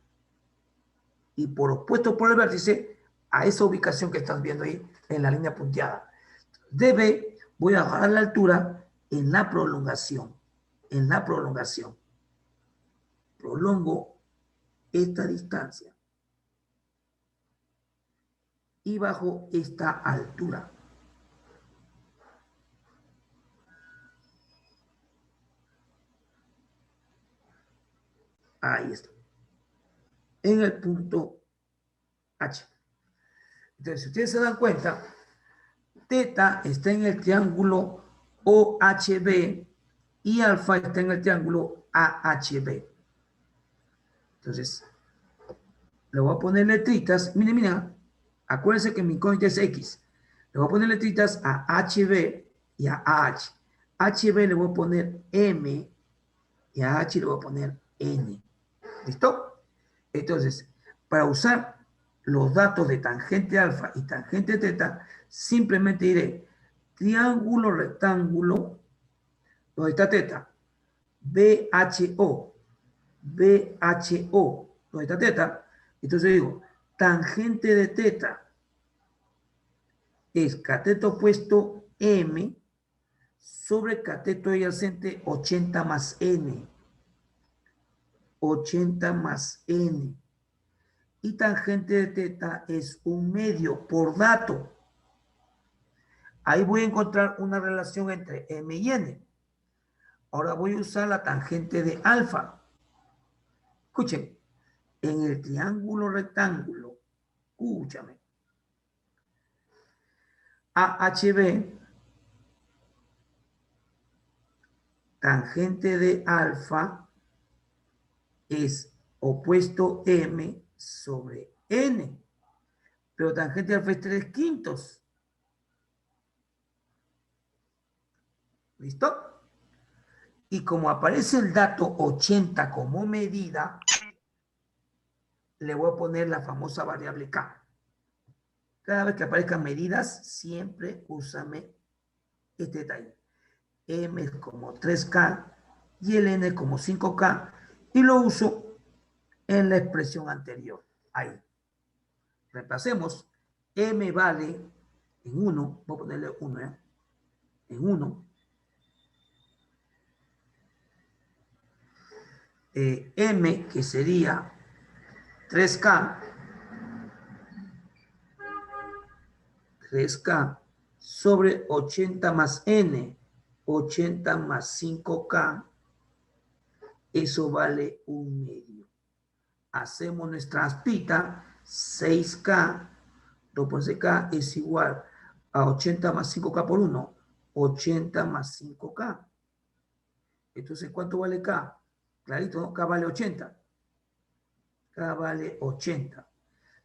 y por opuesto por el vértice a esa ubicación que estás viendo ahí en la línea punteada. De B voy a bajar la altura en la prolongación. Prolongo esta distancia y bajo esta altura. Ahí está. En el punto H. Entonces, si ustedes se dan cuenta, teta está en el triángulo OHB y alfa está en el triángulo AHB. Entonces, le voy a poner letritas. Miren, acuérdense que mi incógnita es X. Le voy a poner letritas a HB y a AH. HB le voy a poner M y a H le voy a poner N. ¿Listo? Entonces, para usar los datos de tangente alfa y tangente teta, simplemente diré triángulo rectángulo, donde está teta, BHO, donde está teta. Entonces digo, tangente de teta es cateto opuesto M sobre cateto adyacente 80 más N. 80 más N. Y tangente de teta es 1/2 por dato. Ahí voy a encontrar una relación entre M y N. Ahora voy a usar la tangente de alfa. Escuchen, en el triángulo rectángulo, escúchame, AHB, tangente de alfa es opuesto M sobre N, pero tangente de alfa es 3/5. ¿Listo? Y como aparece el dato 80 como medida, le voy a poner la famosa variable K. ¿Ok? Cada vez que aparezcan medidas, siempre úsame este detalle. M es como 3K y el N es como 5K y lo uso en la expresión anterior. Ahí. Reemplacemos. M vale en 1, voy a ponerle 1, en 1. M, que sería 3K sobre 80 más N, 80 más 5K, eso vale 1/2. Hacemos nuestra aspita, 6K, 2 por K es igual a 80 más 5K por 1, 80 más 5K. Entonces, ¿cuánto vale K? Clarito, ¿no? K vale 80. K vale 80.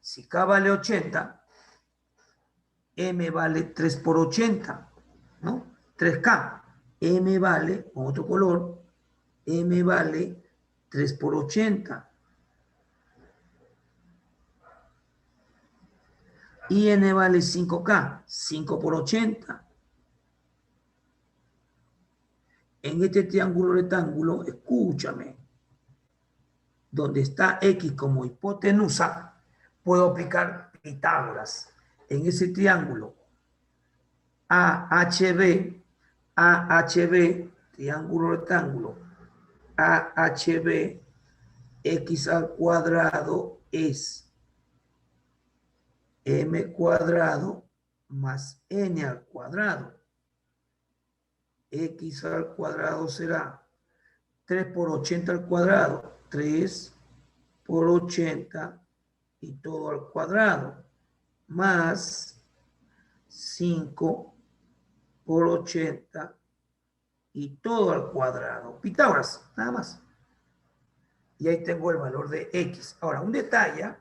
Si K vale 80, M vale 3 por 80, ¿no? 3K. M vale, con otro color, M vale 3 por 80. Y N vale 5K, 5 por 80. En este triángulo rectángulo, escúchame, donde está X como hipotenusa, puedo aplicar Pitágoras. En ese triángulo, AHB, triángulo rectángulo, AHB, X al cuadrado es M cuadrado más N al cuadrado. X al cuadrado será 3 por 80 al cuadrado, 3 por 80 y todo al cuadrado, más 5 por 80 y todo al cuadrado. Pitágoras, nada más. Y ahí tengo el valor de X. Ahora, un detalle,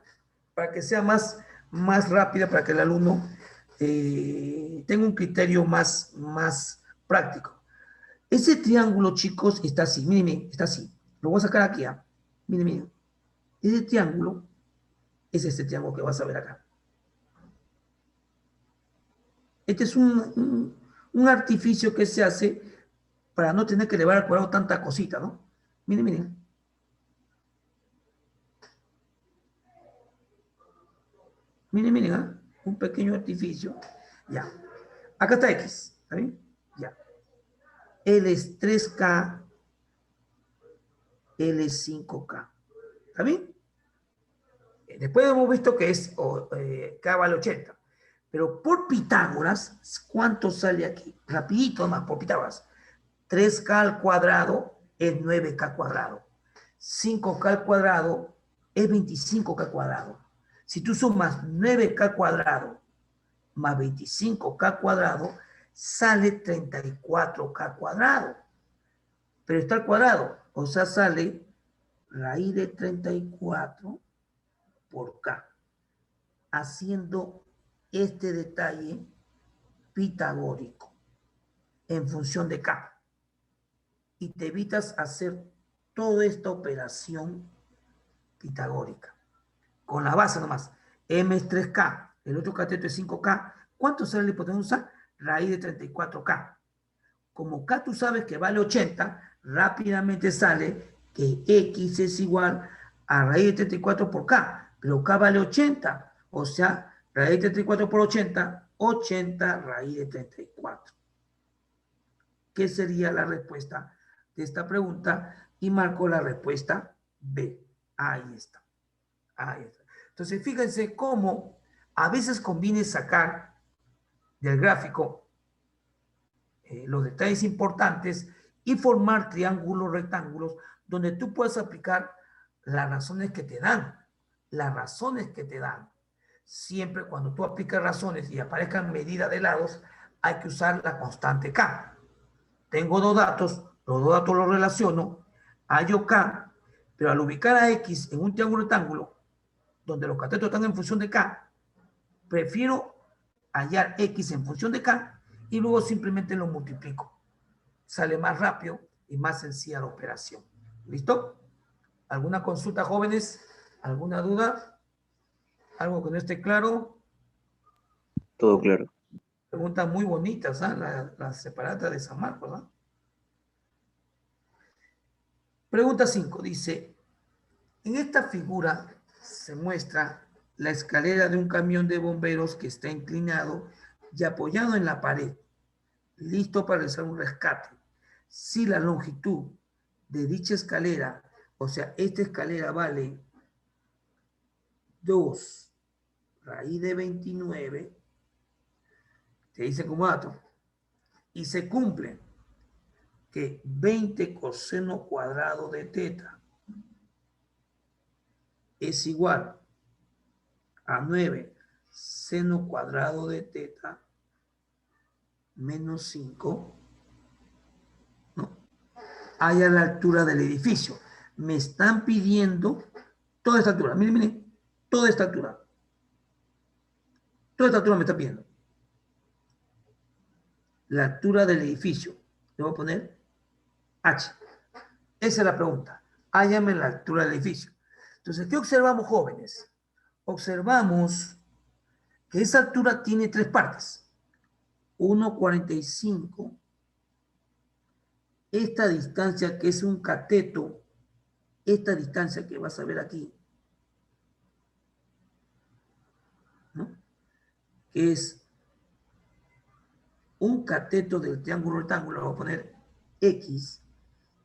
para que sea más rápida, para que el alumno tenga un criterio más práctico. Ese triángulo, chicos, está así. Miren, miren, está así. Lo voy a sacar aquí. Miren, miren. Ese triángulo es este triángulo que vas a ver acá. Este es un artificio que se hace para no tener que elevar al cuadrado tanta cosita, ¿no? Miren, miren. Miren, miren, ¿eh? Un pequeño artificio. Ya. Acá está X. ¿Está bien? Ya. L es 3K. L es 5K. ¿Está bien? Después hemos visto que es K vale 80. Pero por Pitágoras, ¿cuánto sale aquí? Rapidito más, por Pitágoras. 3K al cuadrado es 9K cuadrado. 5K al cuadrado es 25K cuadrado. Si tú sumas 9K cuadrado más 25K cuadrado, sale 34K cuadrado. Pero está al cuadrado, o sea, sale raíz de 34 por K. Haciendo este detalle pitagórico en función de K. Y te evitas hacer toda esta operación pitagórica. Con la base nomás. M es 3K, el otro cateto es 5K. ¿Cuánto sale la hipotenusa? Raíz de 34K. Como K tú sabes que vale 80, rápidamente sale que X es igual a raíz de 34 por K. Pero K vale 80. O sea, raíz de 34 por 80, 80 raíz de 34. ¿Qué sería la respuesta de esta pregunta? Y marco la respuesta B. Ahí está. Ahí está. Entonces, fíjense cómo a veces conviene sacar del gráfico los detalles importantes y formar triángulos, rectángulos, donde tú puedes aplicar las razones que te dan. Las razones que te dan. Siempre cuando tú aplicas razones y aparezcan medidas de lados, hay que usar la constante K. Tengo dos datos, los dos datos los relaciono, hallo K, pero al ubicar a X en un triángulo rectángulo, donde los catetos están en función de K, prefiero hallar X en función de K y luego simplemente lo multiplico. Sale más rápido y más sencilla la operación. ¿Listo? ¿Alguna consulta, jóvenes? ¿Alguna duda? ¿Algo que no esté claro? Todo claro. Preguntas muy bonitas, ¿ah? La separata de San Marcos, ¿ah? Pregunta 5, dice, en esta figura se muestra la escalera de un camión de bomberos que está inclinado y apoyado en la pared, listo para realizar un rescate. Si la longitud de dicha escalera, o sea, esta escalera vale 2 raíz de 29, te dice como dato, y se cumple que 20 coseno cuadrado de teta es igual a 9 seno cuadrado de teta menos 5, ¿no? Hay a la altura del edificio. Me están pidiendo toda esta altura. Miren, miren, toda esta altura. Toda esta altura me está pidiendo. La altura del edificio. Le voy a poner H. Esa es la pregunta. Hállame la altura del edificio. Entonces, ¿qué observamos, jóvenes? Observamos que esa altura tiene 3 partes. 1,45. Esta distancia que es un cateto, esta distancia que vas a ver aquí, ¿no? Que es un cateto del triángulo rectángulo, voy a poner X,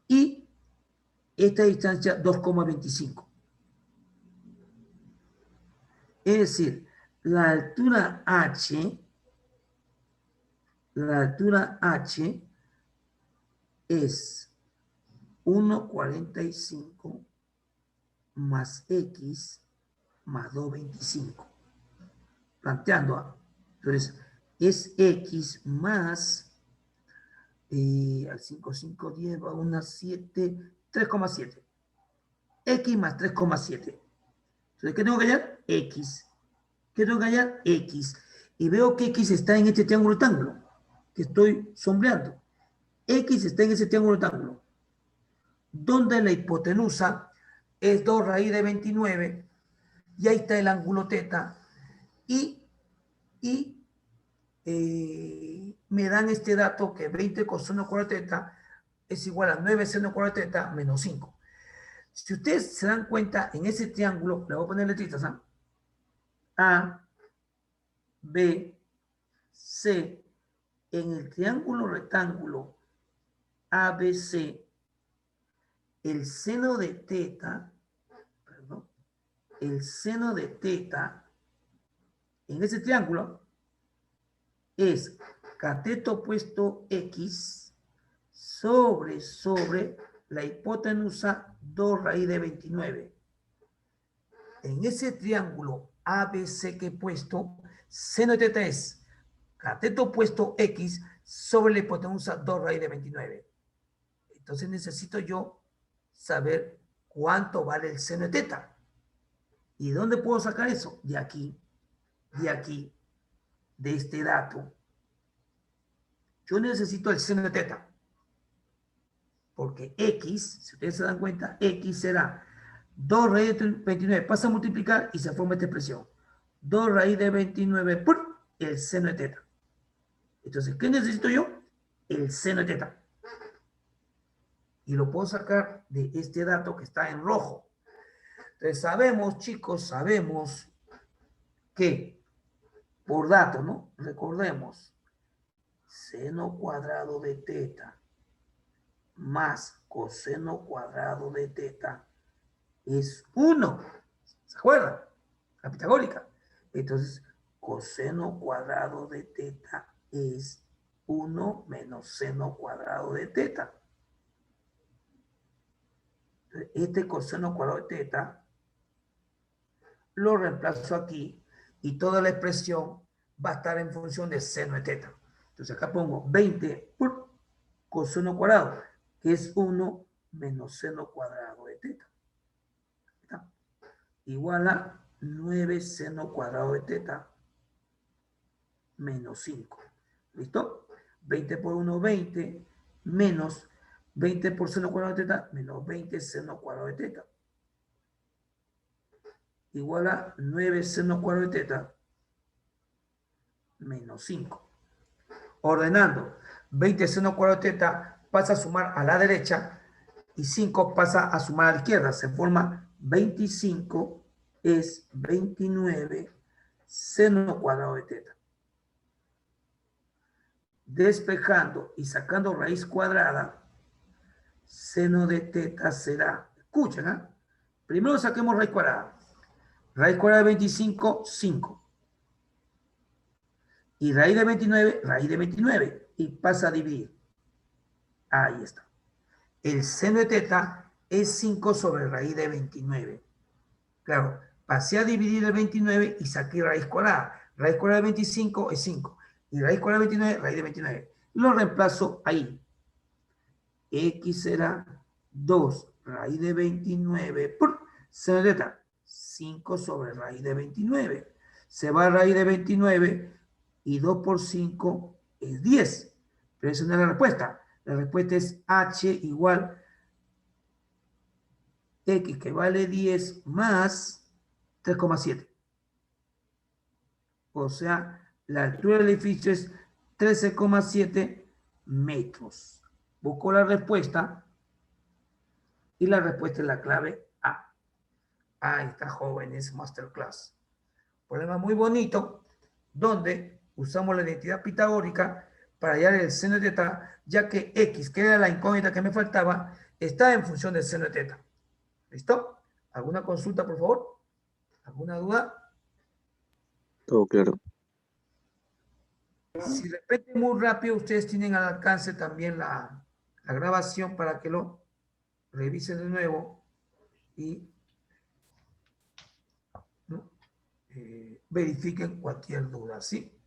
y esta distancia 2,25. Es decir, la altura H es 1,45 más X más 2,25. Planteando, entonces, es X más, al 5, 5, 10, va una 7, 3,7. X más 3,7. Entonces, ¿qué tengo que hallar? X. ¿Qué tengo que hallar? X. Y veo que X está en este triángulo rectángulo que estoy sombreando. X está en ese triángulo rectángulo, donde la hipotenusa es 2 raíz de 29, y ahí está el ángulo teta, y me dan este dato que 20 coseno cuadrado de teta es igual a 9 seno cuadrado de teta menos 5. Si ustedes se dan cuenta, en ese triángulo, le voy a poner letritas, ¿eh? A, B, C, en el triángulo rectángulo ABC, el seno de teta, perdón, el seno de teta en ese triángulo es cateto opuesto X sobre la hipotenusa 2 raíz de 29. En ese triángulo ABC que he puesto, seno de teta es cateto opuesto X sobre la hipotenusa 2 raíz de 29. Entonces necesito yo saber cuánto vale el seno de teta. ¿Y dónde puedo sacar eso? De aquí, de este dato. Yo necesito el seno de teta. Porque X, si ustedes se dan cuenta, X será 2 raíz de 29. Pasa a multiplicar y se forma esta expresión. 2 raíz de 29 por el seno de teta. Entonces, ¿qué necesito yo? El seno de teta. Y lo puedo sacar de este dato que está en rojo. Entonces, sabemos, chicos, sabemos que por dato, ¿no? Recordemos, seno cuadrado de teta más coseno cuadrado de teta es 1. ¿Se acuerdan? La pitagórica. Entonces, coseno cuadrado de teta es 1 menos seno cuadrado de teta. Este coseno cuadrado de teta lo reemplazo aquí y toda la expresión va a estar en función de seno de teta. Entonces acá pongo 20 por coseno cuadrado, que es 1 menos seno cuadrado de teta. ¿Está? Igual a 9 seno cuadrado de teta menos 5. ¿Listo? 20 por 1, 20, menos 20 por seno cuadrado de teta, menos 20 seno cuadrado de teta. Igual a 9 seno cuadrado de teta menos 5. Ordenando, 20 seno cuadrado de teta pasa a sumar a la derecha y 5 pasa a sumar a la izquierda. Se forma 25 es 29 seno cuadrado de teta. Despejando y sacando raíz cuadrada, seno de teta será, escuchen, ¿eh? Primero saquemos raíz cuadrada. Raíz cuadrada de 25, 5. Y raíz de 29, raíz de 29. Y pasa a dividir. Ahí está. El seno de teta es 5 sobre raíz de 29. Claro, pasé a dividir el 29 y saqué raíz cuadrada. Raíz cuadrada de 25 es 5. Y raíz cuadrada de 29, raíz de 29. Lo reemplazo ahí. X será 2 raíz de 29 por seno de teta. 5 sobre raíz de 29. Se va a raíz de 29 y 2 por 5 es 10. Pero esa no es la respuesta. La respuesta es H igual X, que vale 10 más 3,7. O sea, la altura del edificio es 13,7 metros. Busco la respuesta y la respuesta es la clave A. Ahí está, jóvenes, masterclass. Problema muy bonito donde usamos la identidad pitagórica para hallar el seno de teta, ya que X, que era la incógnita que me faltaba, está en función del seno de teta. ¿Listo? ¿Alguna consulta, por favor? ¿Alguna duda? Todo claro. Si repite muy rápido, ustedes tienen al alcance también la grabación para que lo revisen de nuevo y ¿no? Verifiquen cualquier duda, ¿sí?